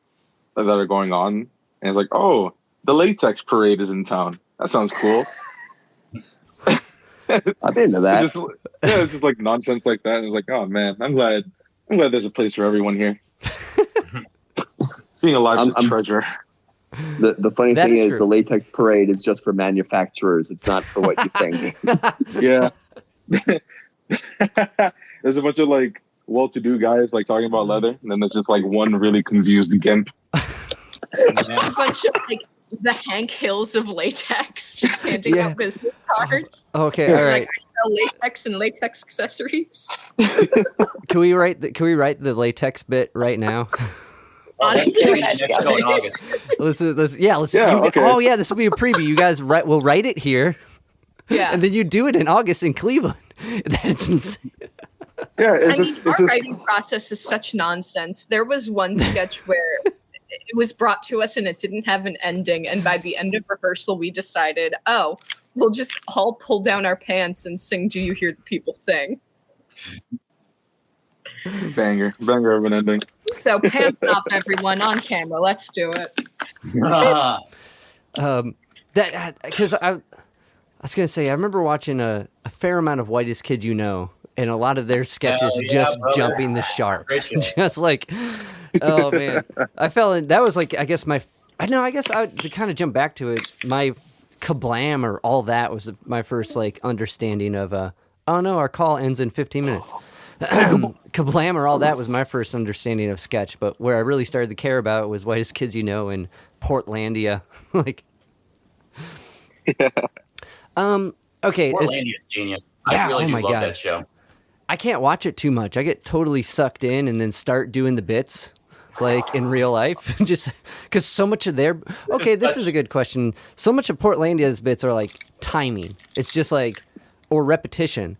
that are going on, and it's like, oh, the latex parade is in town. That sounds cool. I'm into that. It's just like nonsense like that. And it's like, oh man, I'm glad there's a place for everyone here. Being alive is a treasure. The funny thing is the latex parade is just for manufacturers. It's not for what you think. Yeah. There's a bunch of like well-to-do guys like talking about leather, and then there's just like one really confused gimp. A bunch of like the Hank Hills of latex, just handing out business cards. Okay, all right. Like, I sell latex and latex accessories. Can we write the latex bit right now? Honestly, next show in August. Let's okay. Oh yeah, this will be a preview. You guys will write it here. Yeah. And then you do it in August in Cleveland. That's insane. Yeah, our writing process is such nonsense. There was one sketch where it was brought to us and it didn't have an ending. And by the end of rehearsal, we decided, we'll just all pull down our pants and sing "Do You Hear the People Sing?" Banger of an ending. So pants off, everyone, on camera. Let's do it. Because I was gonna say I remember watching a fair amount of Whitest Kid You Know, and a lot of their sketches jumping the shark, just like, oh man, I felt that was like I guess I to kind of jump back to it. My Kablam or all that was my first like understanding of oh no, our call ends in 15 minutes. Kablam or all that was my first understanding of sketch, but where I really started to care about it was Whitest Kids You Know and Portlandia. Like, okay. Portlandia is genius. Yeah, I really do my love God. that show. I can't watch it too much. I get totally sucked in and then start doing the bits like in real life, just because so much of their. Okay, this is a good question. So much of Portlandia's bits are like timing. It's just like, or repetition.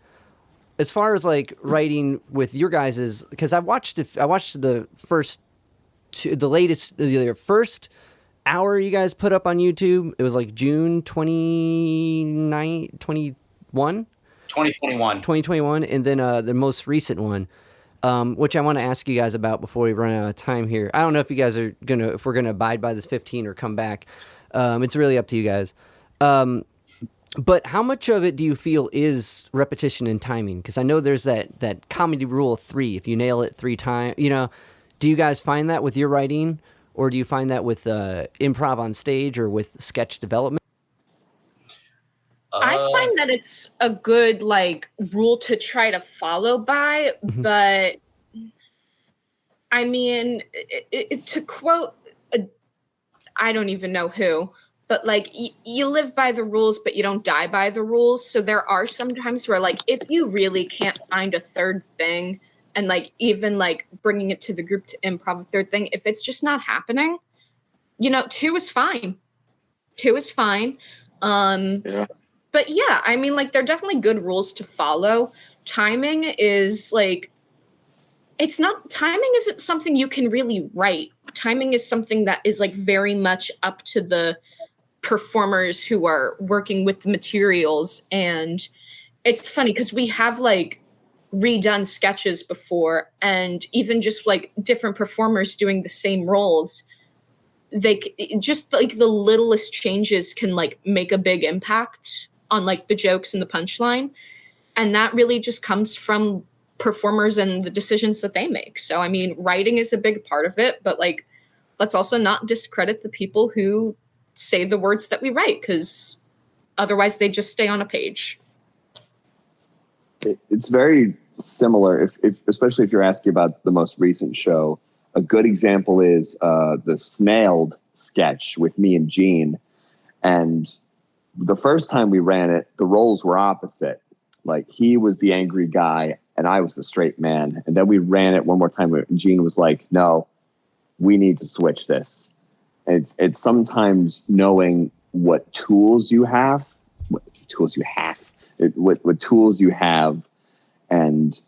As far as like writing with your guys's, because I watched the first the first hour you guys put up on YouTube. It was like June 2021, 2021, and then the most recent one, which I want to ask you guys about before we run out of time here. I don't know if you guys are if we're gonna abide by this 15 or come back. It's really up to you guys. But how much of it do you feel is repetition and timing? Because I know there's that comedy rule of 3. If you nail it 3 times, do you guys find that with your writing, or do you find that with improv on stage or with sketch development? I find that it's a good rule to try to follow by, but I mean, to quote, I don't even know who, but you live by the rules, but you don't die by the rules. So there are some times where if you really can't find a third thing, and even bringing it to the group to improv a third thing, if it's just not happening, 2 is fine. 2 is fine. Yeah. But yeah, I mean, there are definitely good rules to follow. Timing is timing isn't something you can really write. Timing is something that is very much up to the performers who are working with the materials. And it's funny because we have redone sketches before, and even just different performers doing the same roles, they just the littlest changes can make a big impact on the jokes and the punchline. And that really just comes from performers and the decisions that they make. So I mean, writing is a big part of it, but let's also not discredit the people who say the words that we write, because otherwise they just stay on a page. It's very similar, if especially if you're asking about the most recent show. A good example is the Snailed sketch with me and Gene. And the first time we ran it, the roles were opposite. He was the angry guy and I was the straight man. And then we ran it one more time and Gene was like, no, we need to switch this. And it's sometimes knowing what tools you have, and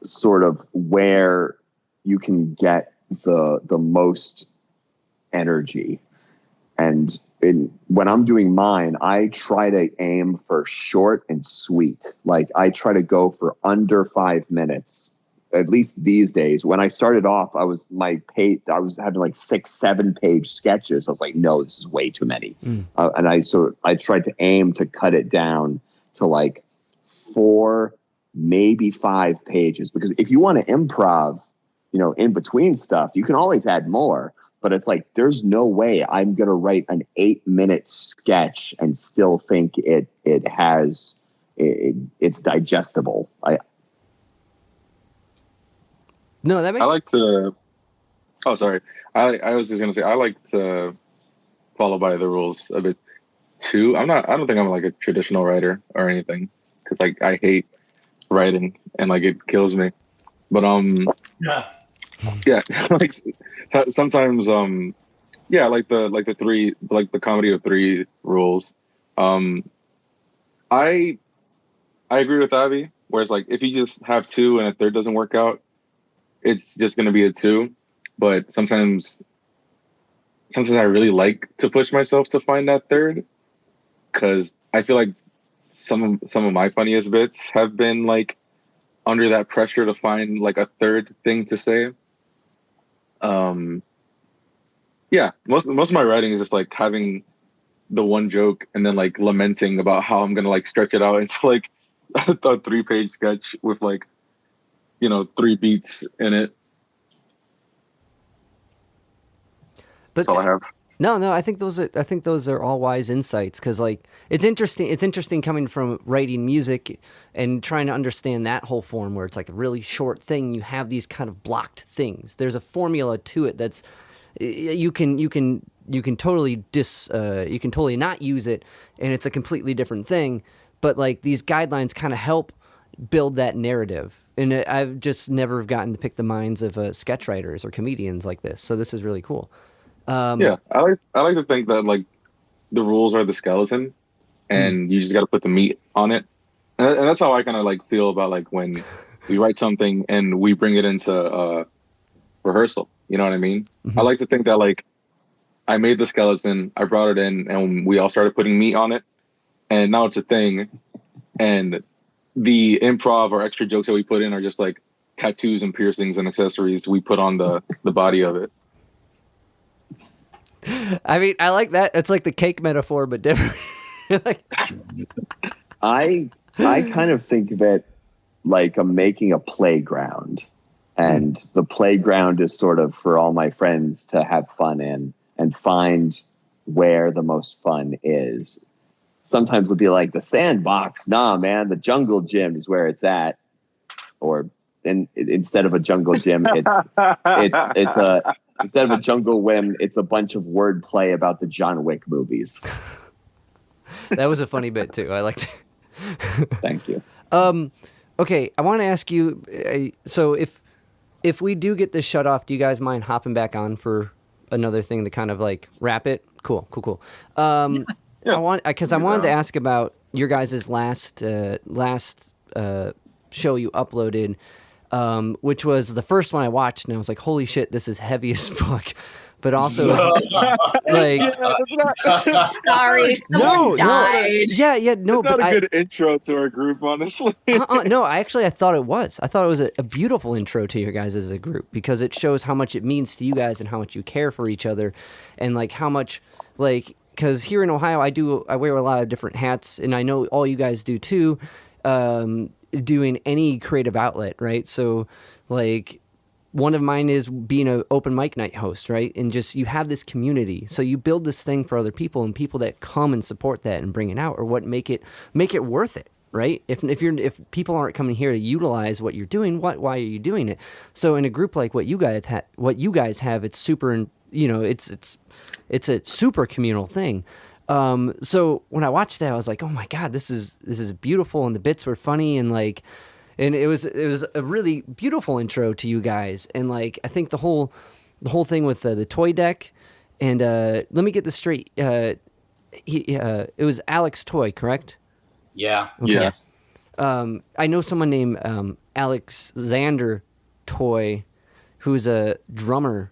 sort of where you can get the most energy. And when I'm doing mine, I try to aim for short and sweet. I try to go for under 5 minutes, at least these days. When I started off, I was having 6-7 page sketches. I was like, no, this is way too many. And I tried to aim to cut it down to 4, maybe 5 pages, because if you want to improv, in between stuff, you can always add more. But it's there's no way I'm going to write an 8-minute sketch and still think it's digestible. No, that makes. I like to. Oh, sorry. I was just going to say I like to follow by the rules a bit too. I don't think I'm a traditional writer or anything, because I hate writing and it kills me. But yeah, sometimes the comedy of 3 rules. I agree with Abby, whereas if you just have 2 and a third doesn't work out, it's just going to be a 2. But sometimes I really like to push myself to find that third, because I feel some of my funniest bits have been under that pressure to find a third thing to say. Yeah, most of my writing is just having the one joke and then lamenting about how I'm gonna stretch it out into a 3-page sketch with 3 beats in it. But that's all I have. No, I think those are all wise insights, because it's interesting. It's interesting coming from writing music and trying to understand that whole form where it's a really short thing. You have these kind of blocked things. There's a formula to it that's you can totally you can totally not use it, and it's a completely different thing. But these guidelines kind of help build that narrative. And I've just never gotten to pick the minds of sketch writers or comedians like this. So this is really cool. Yeah, I like to think that the rules are the skeleton, and you just got to put the meat on it. And that's how I kind of like feel about like when we write something and we bring it into rehearsal. You know what I mean? Mm-hmm. I like to think that like I made the skeleton, I brought it in, and we all started putting meat on it, and now it's a thing. And the improv or extra jokes that we put in are just like tattoos and piercings and accessories we put on the body of it. I mean, I like that. It's like the cake metaphor, but different. Like, I kind of think of it like I'm making a playground, and the playground is sort of for all my friends to have fun in and find where the most fun is. Sometimes it'll be like the sandbox. Nah, man, the jungle gym is where it's at. Or instead of a jungle gym, it's a instead of a jungle whim, it's a bunch of wordplay about the John Wick movies. that was a funny bit too. I liked it. Thank you. Okay, I want to ask you. So if we do get this shut off, do you guys mind hopping back on for another thing to kind of like wrap it? Cool. Yeah. I wanted to ask about your guys' last show you uploaded, which was the first one I watched, and I was like, holy shit, this is heavy as fuck. But also, like, Sorry, someone died. Yeah, no, it's not but a good intro to our group, honestly. No, I thought it was. I thought it was a beautiful intro to your guys as a group because it shows how much it means to you guys and how much you care for each other, and like how much like. Because here in Ohio, I wear a lot of different hats, and I know all you guys do too, doing any creative outlet, right? So, like, one of mine is being an open mic night host, right? And just you have this community, so you build this thing for other people, and people that come and support that and bring it out, or what make it worth it, right? If people aren't coming here to utilize what you're doing, why are you doing it? So in a group like what you guys have, it's super, it's a super communal thing. So when I watched that, I was like, oh my God, this is beautiful. And the bits were funny. And like, and it was a really beautiful intro to you guys. And like, I think the whole thing with the toy deck and, let me get this straight. It was Alex Toy, correct? Yeah. Okay. Yes. I know someone named, Alexander Toy, who's a drummer.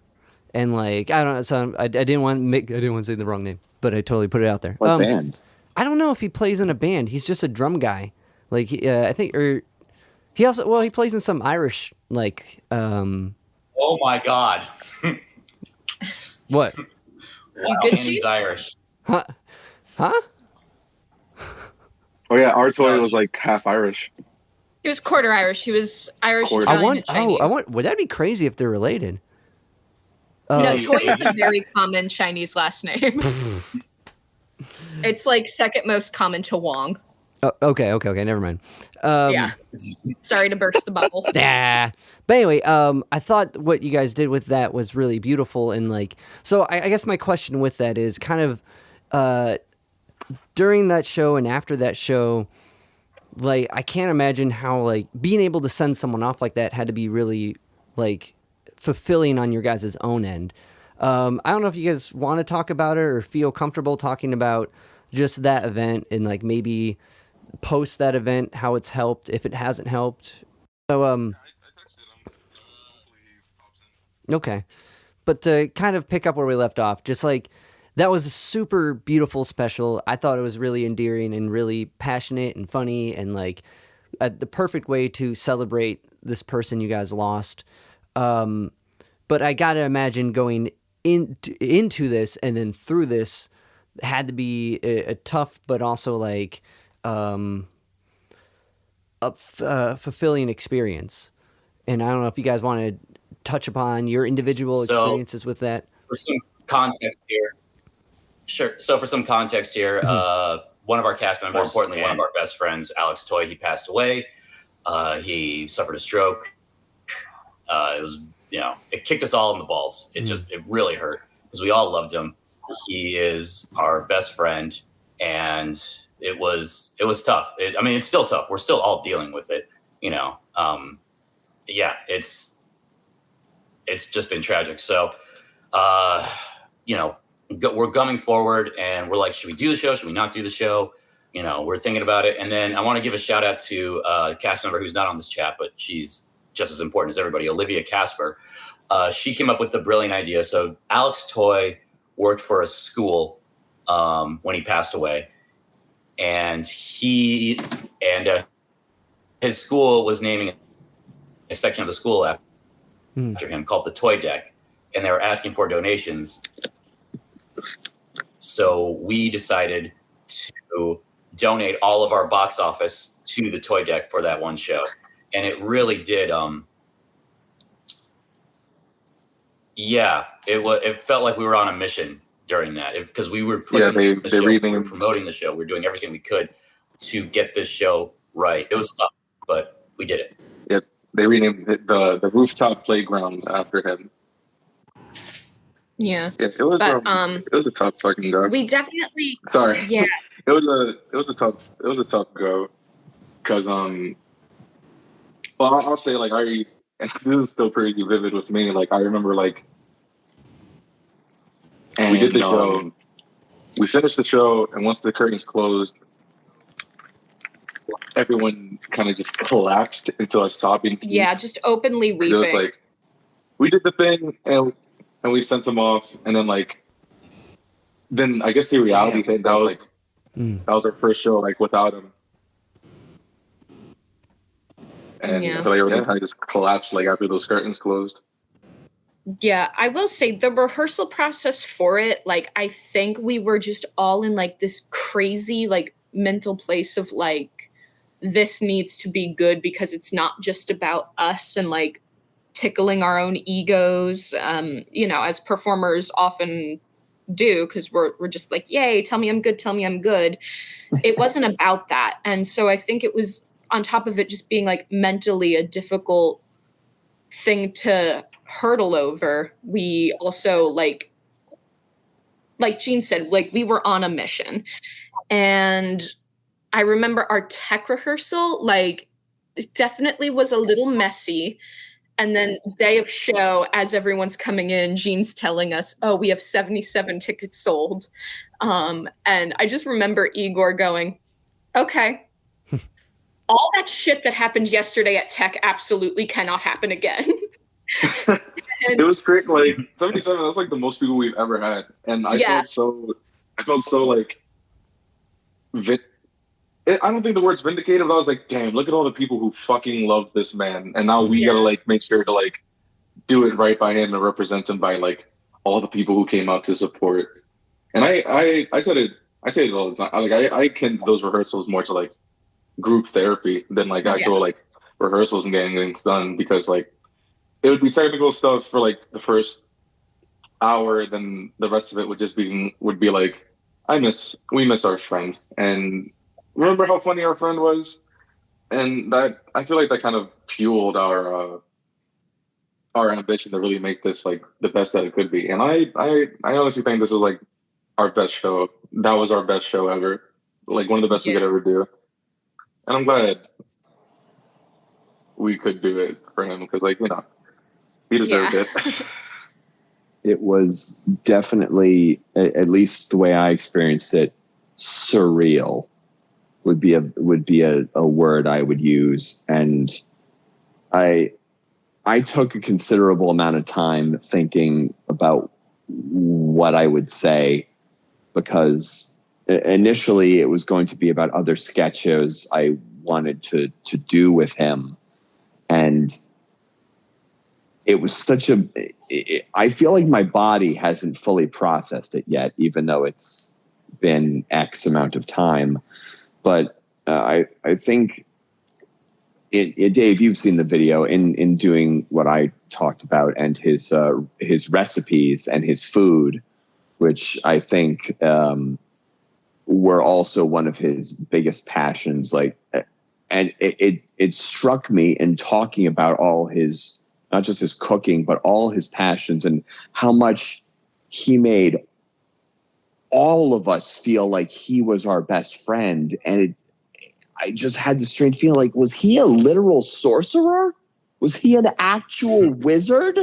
And like I don't know, so I didn't want to say the wrong name, but I totally put it out there. What band? I don't know if he plays in a band. He's just a drum guy. Like I think, or he plays in some Irish like. Oh my God. What? Wow, good, and he's Irish. Huh? Oh yeah, our toy was like half Irish. He was quarter Irish. He was Irish, Quarter. Italian, and Chinese. Would that be crazy if they're related? No, Toy is a very common Chinese last name. It's like second most common to Wong. Okay, never mind. Yeah. Sorry to burst the bubble. Yeah. But anyway, I thought what you guys did with that was really beautiful. And like, so I guess my question with that is kind of, during that show and after that show, like, I can't imagine how like being able to send someone off like that had to be really like fulfilling on your guys' own end. I don't know if you guys want to talk about it or feel comfortable talking about just that event and like maybe post that event, how it's helped, if it hasn't helped. So, okay. But to kind of pick up where we left off, just like that was a super beautiful special. I thought it was really endearing and really passionate and funny and like the perfect way to celebrate this person you guys lost. But I gotta imagine going into this and then through this had to be a tough, but also like fulfilling experience. And I don't know if you guys want to touch upon your individual experiences with that. For some context here, sure. So for some context here, one of our cast members, more importantly, one of our best friends, Alex Toy, he passed away. He suffered a stroke. It was, it kicked us all in the balls. It really hurt because we all loved him. He is our best friend, and it was tough. It's still tough. We're still all dealing with it, it's just been tragic. So, we're coming forward and we're like, should we do the show? Should we not do the show? we're thinking about it. And then I want to give a shout out to a cast member who's not on this chat, but she's just as important as everybody, Olivia Casper. She came up with the brilliant idea. So Alex Toy worked for a school when he passed away, and his school was naming a section of the school after him called the Toy Deck, and they were asking for donations. So we decided to donate all of our box office to the Toy Deck for that one show, and it really did. It felt like we were on a mission during that because we were pushing the show, we were promoting the show, we were doing everything we could to get this show right. It was tough, but we did it. Yep, they renamed it the rooftop playground after him. Yeah, it was a tough fucking go. We definitely it was a tough go because I'll say like this is still pretty vivid with me. Like I remember we did the show, we finished the show, and once the curtains closed, everyone kind of just collapsed into a sobbing heap. Yeah, just openly weeping. It was like we did the thing and we sent them off, and then I guess the reality hit. That was our first show without him. And I feel like everything kind of just collapsed after those curtains closed. Yeah, I will say the rehearsal process for it, I think we were just all in this crazy mental place of this needs to be good because it's not just about us and tickling our own egos, as performers often do, because we're just yay, tell me I'm good. It wasn't about that. And so I think it was, on top of it just being mentally a difficult thing to hurdle over, we also like Jean said, we were on a mission. And I remember our tech rehearsal, it definitely was a little messy. And then day of show, as everyone's coming in, Jean's telling us, oh, we have 77 tickets sold. And I just remember Igor going, okay, all that shit that happened yesterday at tech absolutely cannot happen again. It was great. 77, that's the most people we've ever had. And I felt so I don't think the word's vindicated, but I was damn, look at all the people who fucking love this man. And now we gotta make sure to do it right by him and represent him by all the people who came out to support. And I say it all the time. I can those rehearsals more to group therapy than actual rehearsals and getting things done, because it would be technical stuff for the first hour, then the rest of it would be we miss our friend, and remember how funny our friend was. And that, I feel that kind of fueled our ambition to really make this the best that it could be. And I honestly think this was our best show. That was our best show ever, one of the best we could ever do. And I'm glad we could do it for him, because he deserved it. It was definitely, at least the way I experienced it, surreal would be a word I would use. And I took a considerable amount of time thinking about what I would say, because initially it was going to be about other sketches I wanted to do with him. And it was I feel like my body hasn't fully processed it yet, even though it's been X amount of time. But I think Dave, you've seen the video in doing what I talked about, and his recipes and his food, which I think were also one of his biggest passions. And it struck me in talking about all his, not just his cooking, but all his passions, and how much he made all of us feel like he was our best friend. And I just had this strange feeling was he a literal sorcerer? Was he an actual wizard?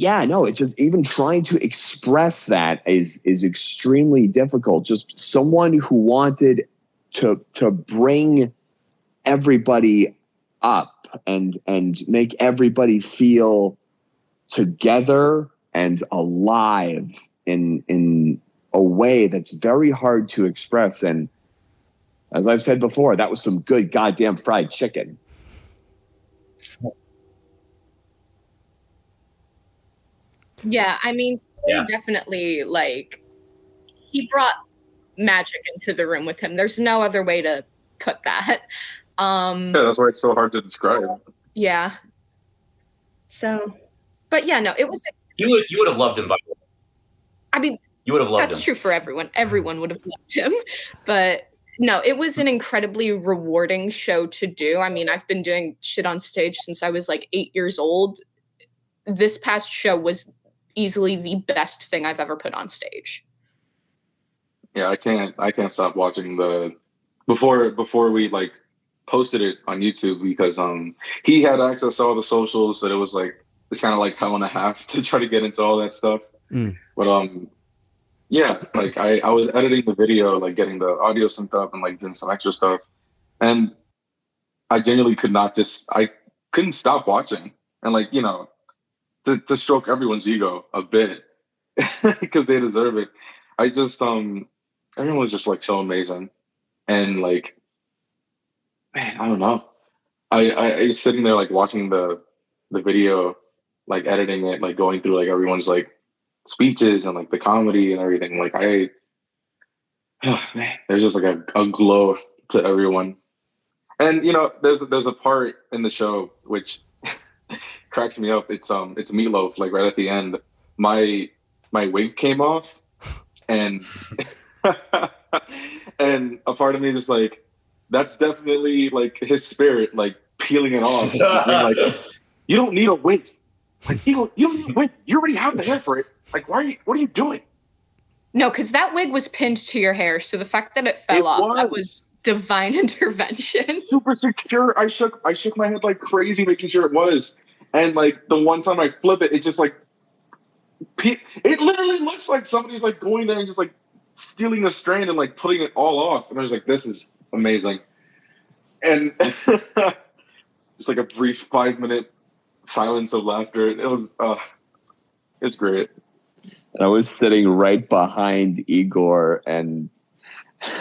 yeah, no, it's just even trying to express that is extremely difficult. Just someone who wanted to bring everybody up and make everybody feel together and alive in a way that's very hard to express. And as I've said before, that was some good goddamn fried chicken. Yeah, I mean, Yeah. definitely, like, he brought magic into the room with him. There's no other way to put that. Yeah, that's why it's so hard to describe. Yeah. So, but yeah, no, it was. You would have loved him, by the way. I mean, You would have loved that's him. true for everyone. Everyone would have loved him. But no, it was an incredibly rewarding show to do. I mean, I've been doing shit on stage since I was like 8 years old. This past show was easily the best thing I've ever put on stage. Yeah, I can't stop watching the before we like posted it on YouTube because he had access to all the socials, so it was like it's kind of like hell and a half to try to get into all that stuff. But yeah, like I was editing the video, like getting the audio synced up and like doing some extra stuff, and I genuinely I couldn't stop watching, and like to stroke everyone's ego a bit because they deserve it. I just everyone was just like so amazing, and like, man, I don't know. I was sitting there like watching the video, like editing it, like going through like everyone's like speeches and like the comedy and everything. Like man, there's just like a glow to everyone. And there's a part in the show which cracks me up. It's Meatloaf, like right at the end. My wig came off, and and a part of me is just like, that's definitely like his spirit, like peeling it off. Being like, you don't need a wig. Like you don't need a wig. You already have the hair for it. Like what are you doing? No, because that wig was pinned to your hair, so the fact that it fell off, that was divine intervention. Super secure. I shook my head like crazy, making sure it was. And like the one time I flip it, it just like it literally looks like somebody's like going there and just like stealing the strand and like putting it all off. And I was like, this is amazing. And just like a brief 5-minute silence of laughter. It was it's great. And I was sitting right behind Igor, and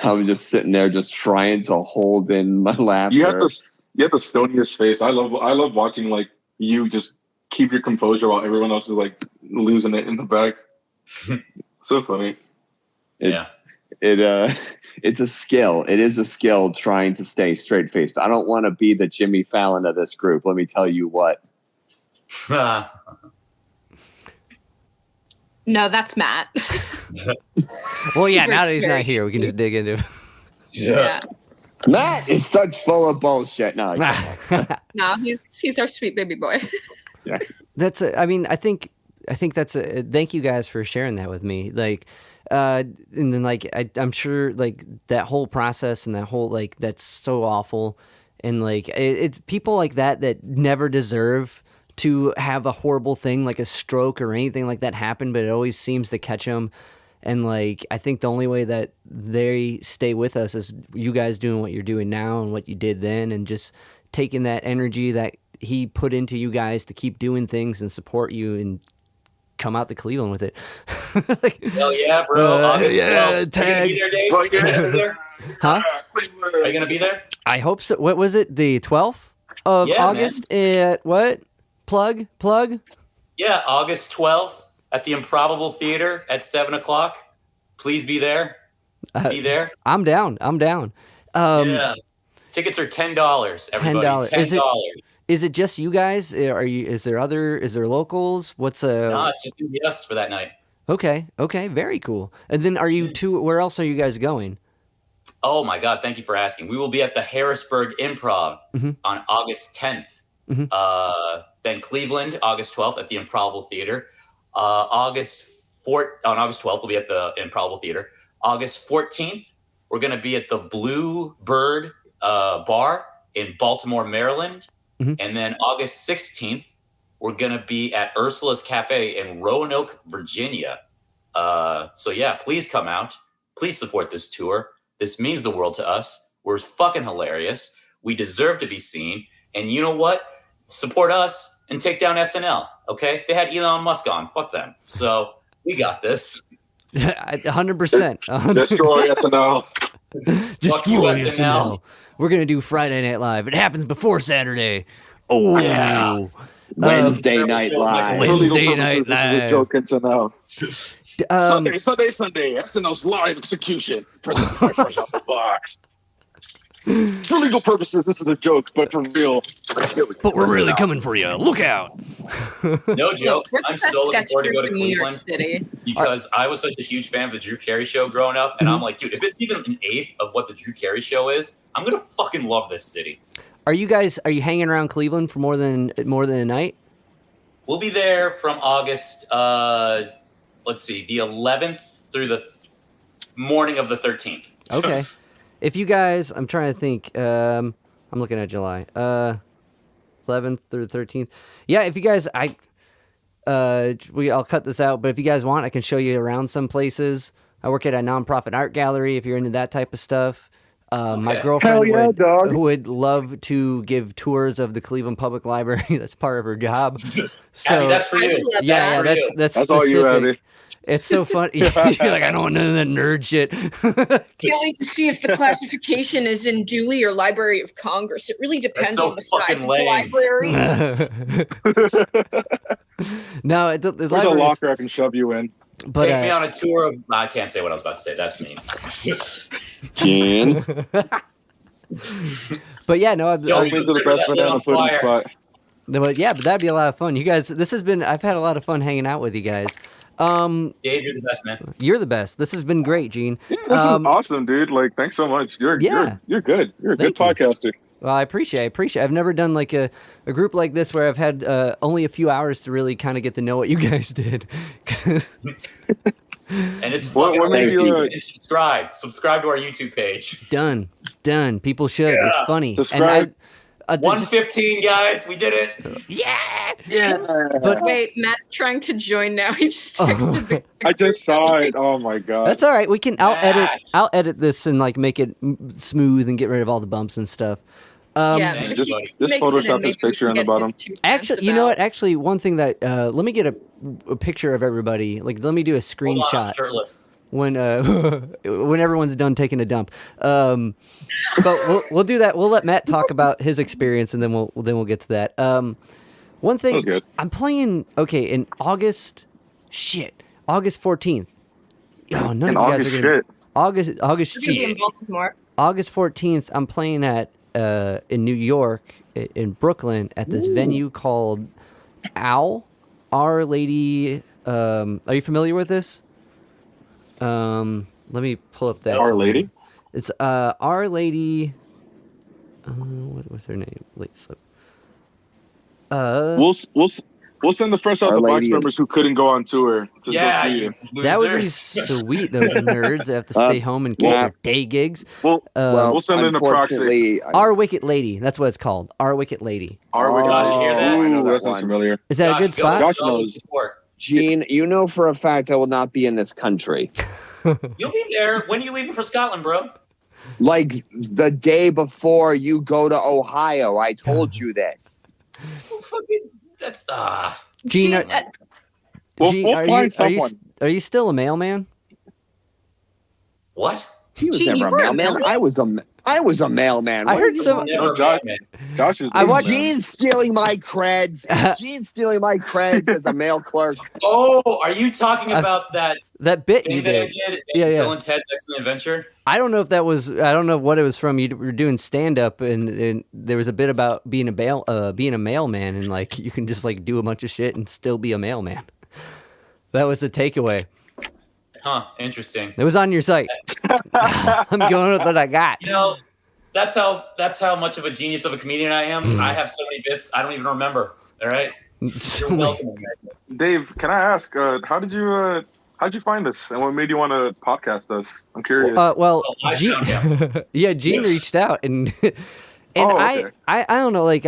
I was just sitting there, just trying to hold in my laughter. You have the stoniest face. I love watching like you just keep your composure while everyone else is like losing it in the back. So funny. It's a skill. It is a skill trying to stay straight faced. I don't want to be the Jimmy Fallon of this group. Let me tell you what. No, that's Matt. Well, yeah, now that he's not here, we can just dig into it. Yeah. Matt is such full of bullshit. No, No, he's our sweet baby boy. Yeah. I think that's thank you guys for sharing that with me. Like, and then like, I'm sure like that whole process and that whole, like, that's so awful. And like, it's people like that never deserve to have a horrible thing like a stroke or anything like that happen, but it always seems to catch them. And like, I think the only way that they stay with us is you guys doing what you're doing now and what you did then, and just taking that energy that he put into you guys to keep doing things and support you and come out to Cleveland with it. Like, hell yeah, bro. August 12th. Tag. Are you gonna be there, Dave? Huh? Are you gonna be there? I hope so. What was it? The 12th of August at what? Plug? Yeah, August 12th at the Improbable Theater at 7:00. Please be there. Be there. I'm down. Yeah. Tickets are $10. Everybody, $10. Is it just you guys? Is there locals? No, it's just us for that night. Okay, very cool. And then where else are you guys going? Oh my God, thank you for asking. We will be at the Harrisburg Improv on August 10th. Then Cleveland, August 12th at the Improbable Theater. On August 12th, we'll be at the Improbable Theater. August 14th, we're going to be at the Blue Bird Bar in Baltimore, Maryland. And then August 16th, we're going to be at Ursula's Cafe in Roanoke, Virginia. So yeah, please come out. Please support this tour. This means the world to us. We're fucking hilarious. We deserve to be seen. And you know what? Support us and take down SNL. Okay? They had Elon Musk on. Fuck them. So we got this. 100%. Destroy SNL. Destroy SNL. SNL. We're gonna do Friday Night Live. It happens before Saturday. Oh, Yeah. Wednesday Night Live. Wednesday Night This is a Live. joke, SNL. Um, Sunday. SNL's live execution. President by Fresh Out the Box. For legal purposes, this is a joke, but for real. but we're really coming for you. Look out. No joke. We're the I'm best still looking sketch forward to group go to in New York Cleveland City. because I was such a huge fan of the Drew Carey show growing up. And I'm like, dude, if it's even an eighth of what the Drew Carey show is, I'm going to fucking love this city. Are you hanging around Cleveland for more than a night? We'll be there from August, let's see, the 11th through the morning of the 13th. Okay. If you guys, I'm trying to think. I'm looking at July. 11th through the 13th. Yeah, if you guys, I'll cut this out. But if you guys want, I can show you around some places. I work at a nonprofit art gallery. If you're into that type of stuff, my Okay. girlfriend would love to give tours of the Cleveland Public Library. That's part of her job. So Abby, that's for you. yeah, for that's That's all you, specific. Abby. It's so funny. You're like, I don't want none of that nerd shit. Can't wait to see if the classification is in Dewey or Library of Congress. It really depends so on the size fucking of lame. the library. No, the There's a library. locker I can shove you in. But Take me on a tour of. I can't say what I was about to say. That's mean. Gene. but yeah, no, Yo, Take me to the best banana pudding spot. but that'd be a lot of fun. You guys, I've had a lot of fun hanging out with you guys. Dave, you're the best, man. You're the best. This has been great, Gene. Yeah, this is awesome, dude. Like, thanks so much. You're good. You're a Thank good you. podcaster. Well, I appreciate. I've never done like a group like this where I've had only a few hours to really kind of get to know what you guys did. And it's What fucking made amazing. you, And subscribe to our YouTube page. Done. People should. Yeah. It's funny. Subscribe. And 115, guys. We did it. Yeah. But Wait, Matt's trying to join now. He just texted me. I just saw it. Oh my god. that's all right. We can. Matt. I'll edit this and like make it smooth and get rid of all the bumps and stuff. Yeah, Thank Just, you, just Mix it in, Photoshop maybe this picture we on can the get bottom. his 2 cents Actually, you know what? about- Actually, one thing that let me get a picture of everybody. Like, let me do a Hold on, I'm screenshot shirtless. when when everyone's done taking a dump. But we'll do that. We'll let Matt talk about his experience, and then we'll get to that. One thing Sounds good. I'm playing. Okay, in August 14th. Oh, none In of you guys August are gonna. shit. August We're gonna be in shit. Baltimore. August 14th, I'm playing at in New York, in Brooklyn, at this venue called Owl, Our Lady. Are you familiar with this? Let me pull up that. Our Lady? It's Our Lady. What's her name? Late slip. We'll send the Fresh Out Our the Box Lady. members who couldn't go on tour to Yeah, go see you you. That would be losers. sweet. Those nerds that have to stay home and keep yeah. their day gigs. Well, Well, we'll send in a proxy. unfortunately, Our Wicked Lady. That's what it's called. Our Wicked Lady. Our Wicked Josh, you hear that? Ooh, I know that that sounds one. familiar. Is that a good Josh, spot? Josh go knows. support. Gene, you know for a fact I will not be in this country. You'll be there. When are you leaving for Scotland, bro? Like the day before you go to Ohio, I told you this. Oh, fucking, that's Gene, We'll Gene, find someone. are you still a mailman? what? He was Gene, you never a were a mailman. mailman? I was a mailman. I What heard are you some- talking Never Josh- met, man. Josh is. I Is watched- Gene stealing my creds? Is Gene stealing my creds as a mail clerk? Oh, are you talking about that That bit you thing that I did. did? Yeah, yeah. Bill and Ted's Excellent Adventure. I don't know if that was. I don't know what it was from. You were doing stand up, and there was a bit about being a mailman, and like you can just like do a bunch of shit and still be a mailman. That was the takeaway. Huh? Interesting. It was on your site. I'm going with what I got. You know, that's how much of a genius of a comedian I am. I have so many bits I don't even remember. All right. So You're many- welcome. Dave, can I ask, how did you find us, and what made you want to podcast us? I'm curious. well, Well, I Gene, found yeah, Gene reached out, and Oh, okay. I don't know, like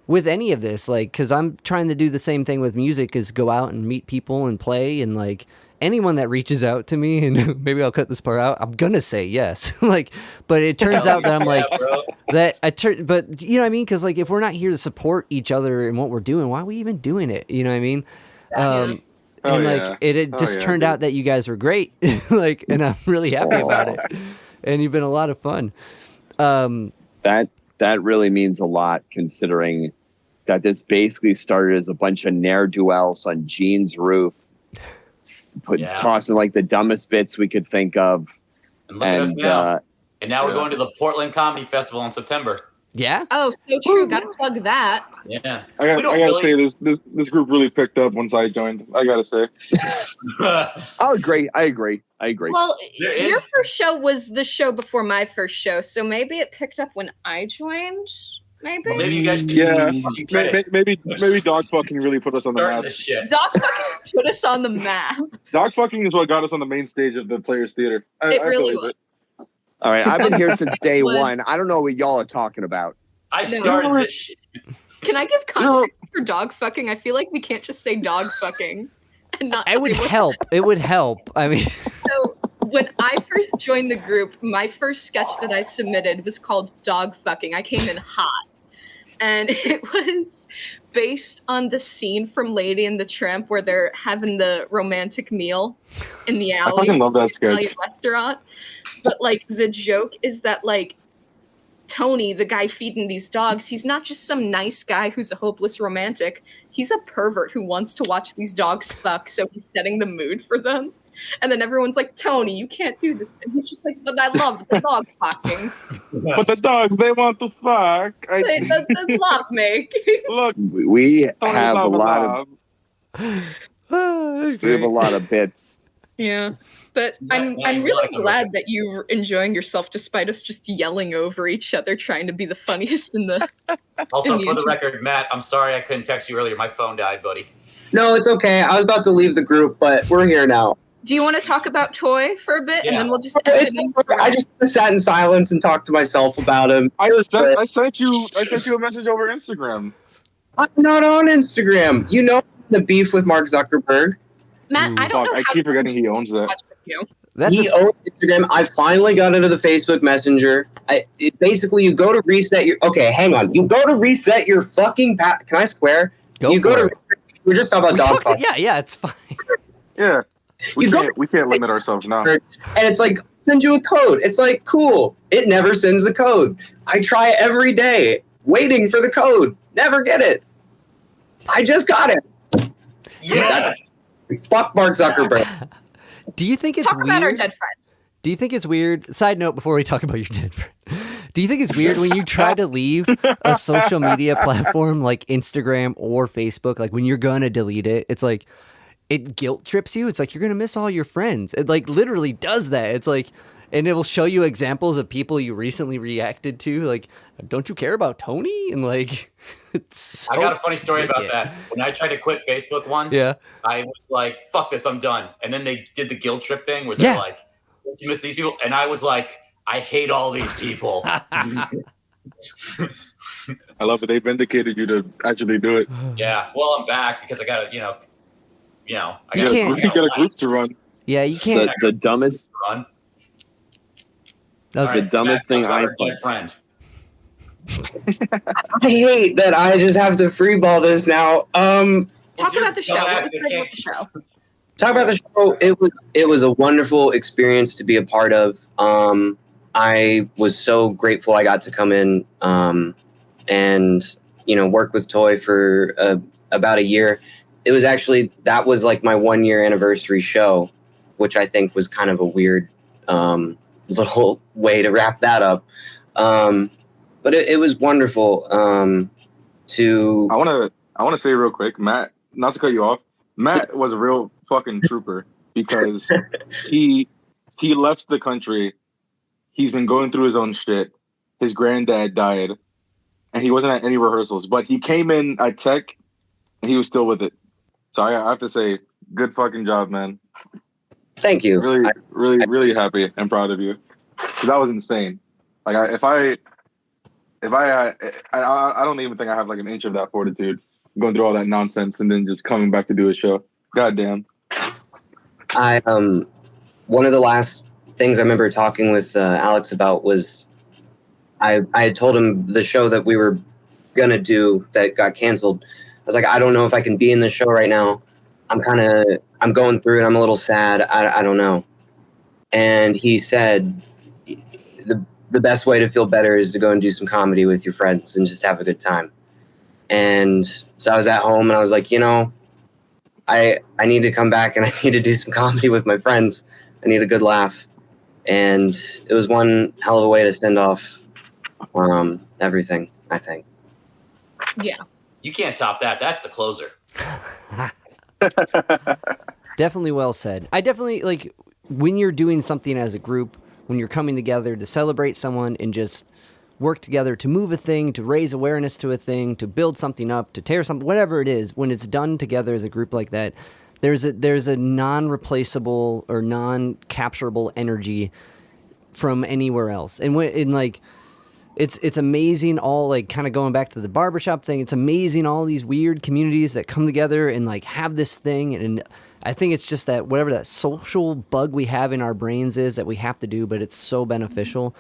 with any of this, like, because I'm trying to do the same thing with music, is go out and meet people and play, and like anyone that reaches out to me, and maybe I'll cut this part out, I'm gonna say yes. Like, but it turns out that I'm like but you know what I mean? Because like if we're not here to support each other in what we're doing, why are we even doing it? You know what I mean? And like it just turned out that you guys were great, like, and I'm really happy about it. And you've been a lot of fun. That really means a lot, considering that this basically started as a bunch of ne'er-do-wells on Gene's roof, tossing like the dumbest bits we could think of. And look at us now. And now we're going to the Portland Comedy Festival in September. Yeah. Oh, so true. Gotta plug that. Yeah. I gotta say this group really picked up once I joined. I gotta say. I agree. Well, your first show was the show before my first show, so maybe it picked up when I joined. Maybe. Well, maybe you guys should maybe dog fucking really put us on the map. Dog fucking put us on the map. Dog fucking is what got us on the main stage of the Players Theater. It really was. All right, I've been here since day one. I don't know what y'all are talking about. I started this shit. Can I give context for dog fucking? I feel like we can't just say dog fucking and not. It would help. It would help. I mean, so when I first joined the group, my first sketch that I submitted was called Dog Fucking. I came in hot, and it was based on the scene from Lady and the Tramp where they're having the romantic meal in the alley. I fucking love that sketch. Restaurant. But like the joke is that like Tony, the guy feeding these dogs, he's not just some nice guy who's a hopeless romantic. He's a pervert who wants to watch these dogs fuck, so he's setting the mood for them. And then everyone's like, Tony, you can't do this. And he's just like, but I love the dog fucking. But the dogs, they want to fuck. They love me. Look, we have a lot of bits. Yeah. But I'm really glad that you're enjoying yourself despite us just yelling over each other, trying to be the funniest in the. Also, for the record, Matt, I'm sorry I couldn't text you earlier. My phone died, buddy. No, it's okay. I was about to leave the group, but we're here now. Do you want to talk about Toy for a bit, and then we'll just I just sat in silence and talked to myself about him. I sent you a message over Instagram. I'm not on Instagram. You know the beef with Mark Zuckerberg. Matt, I don't know. I keep forgetting he owns that. He owns Instagram. I finally got into the Facebook Messenger. Basically, you go to reset your. Okay, hang on. You go to reset your fucking. Can I swear? We're just talking about dog fuck. Yeah, it's fine. Yeah, we can't limit ourselves now. And it's like send you a code. It's like cool. It never sends the code. I try every day, waiting for the code. Never get it. I just got it. Yes. Fuck Mark Zuckerberg. Do you think it's weird? Talk about our dead friend. Do you think it's weird? Side note before we talk about your dead friend. Do you think it's weird when you try to leave a social media platform like Instagram or Facebook, like when you're going to delete it, it's like it guilt trips you. It's like you're going to miss all your friends. It like literally does that. It's like, and it will show you examples of people you recently reacted to. Like, don't you care about Tony? And like, it's I got a funny story about that. When I tried to quit Facebook once, I was like, fuck this, I'm done. And then they did the guilt trip thing where they're like, don't you miss these people? And I was like, I hate all these people. I love it. They vindicated you to actually do it. Yeah. Well, I'm back because I got to, I got a group to run. Yeah, you can't. The dumbest run. That's the dumbest thing I've friend. I hate that I just have to freeball this now. Talk about the show. Let's talk about the show. Talk about the show. It was a wonderful experience to be a part of. I was so grateful I got to come in and work with Toy for about a year. It was actually that was like my 1 year anniversary show, which I think was kind of a weird little way to wrap that up. But it was wonderful to. I want to say real quick, Matt. Not to cut you off, Matt was a real fucking trooper because he left the country. He's been going through his own shit. His granddad died, and he wasn't at any rehearsals. But he came in at Tech, and he was still with it. So I have to say, good fucking job, man. Thank you. Really happy and proud of you. That was insane. Like if if I don't even think I have like an inch of that fortitude going through all that nonsense and then just coming back to do a show. Goddamn. I one of the last things I remember talking with Alex about was I had told him the show that we were gonna do that got canceled. I was like, I don't know if I can be in the show right now. I'm going through it. I'm a little sad. I don't know. And he said, the best way to feel better is to go and do some comedy with your friends and just have a good time. And so I was at home and I was like, I need to come back and I need to do some comedy with my friends. I need a good laugh. And it was one hell of a way to send off everything, I think. Yeah. You can't top that. That's the closer. Definitely well said. I definitely like when you're doing something as a group, when you're coming together to celebrate someone and just work together to move a thing, to raise awareness to a thing, to build something up, to tear something, whatever it is, when it's done together as a group like that, there's a non-replaceable or non-capturable energy from anywhere else. And it's amazing, all like kind of going back to the barbershop thing, it's amazing all these weird communities that come together and like have this thing. And I think it's just that whatever that social bug we have in our brains is that we have to do, but it's so beneficial.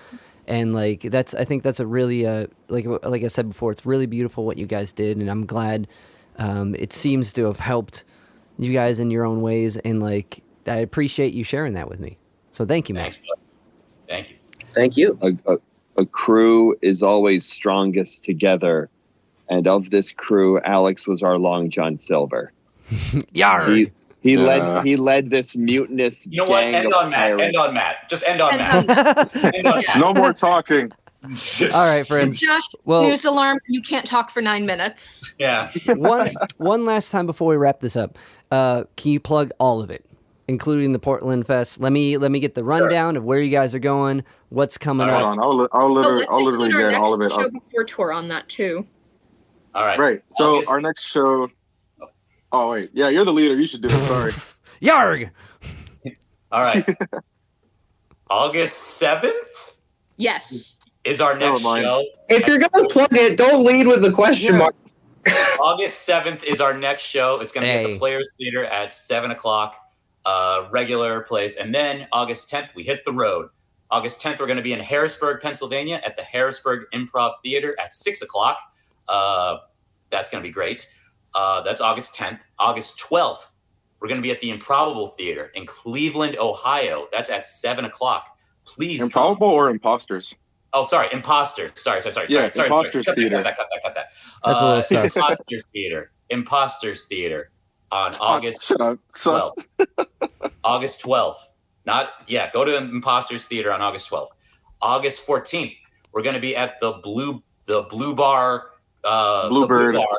And like I think that's a really like I said before, it's really beautiful what you guys did, and I'm glad it seems to have helped you guys in your own ways, and like I appreciate you sharing that with me. So thank you, man. Thanks, bud. Thank you. Thank you. A crew is always strongest together, and of this crew, Alex was our Long John Silver. Yarr! He led this mutinous You know what? gang End of on Matt. pirates. End on Matt. Just end on And, Matt. End on Matt. No more talking. All right, friends. Josh, Well- news alarm. You can't talk for 9 minutes. Yeah. One last time before we wrap this up, can you plug all of it, including the Portland Fest? Let me get the rundown of where you guys are going, what's coming Hold up. on. I'll Let's literally include our get all of it next show up. before tour on that too. All right. Right. So August- our next show. Oh wait, yeah, you're the leader. You should do it. Sorry. Yarg! All right. August 7th Yes. is our next Never mind. show. If you're going to plug it, don't lead with the question mark. August 7th is our next show. It's going to be at Hey. the Players Theater at 7 o'clock, regular place. And then August 10th, we hit the road. August 10th, we're going to be in Harrisburg, Pennsylvania at the Harrisburg Improv Theater at 6 o'clock. That's going to be great. That's August 10th. August 12th, we're going to be at the Improbable Theater in Cleveland, Ohio. That's at 7 o'clock. Please come. Improbable or imposters? Oh, sorry, Imposters. Sorry. Yeah, Sorry. Imposters Cut Theater. that. That's a little sus. Imposters Theater on August Shut up. Sus. 12th. August 12th. Go to Imposters Theater on August 12th. August 14th, we're going to be at the Blue Bar, Bluebird. the Blue Bar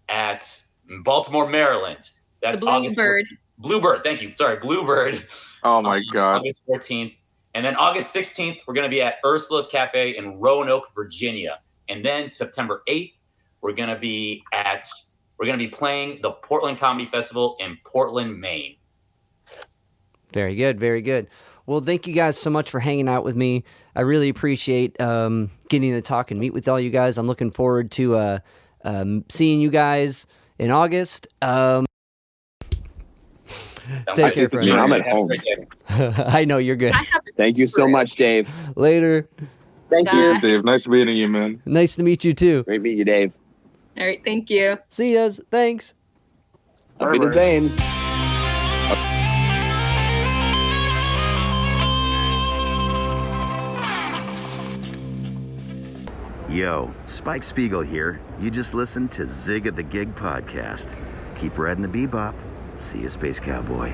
at Baltimore, Maryland. That's The August Bluebird. 14th. Bluebird. Thank you. Sorry, Bluebird. Oh my god. August 14th. And then August 16th, we're going to be at Ursula's Cafe in Roanoke, Virginia. And then September 8th, we're going to be playing the Portland Comedy Festival in Portland, Maine. Very good, very good. Well, thank you guys so much for hanging out with me. I really appreciate getting to talk and meet with all you guys. I'm looking forward to seeing you guys in August. Take care, friends. I'm at home. I know you're good. I have Thank you so much, Dave. Later. Thank Bye. you. Dave, nice meeting you, man. Nice to meet you too. Great meeting you, Dave. All right. Thank you. See yas. Thanks. Happy to Bye-bye. Zane. Yo, Spike Spiegel here. You just listened to Zig of the Gig podcast. Keep riding the bebop. See you, Space Cowboy.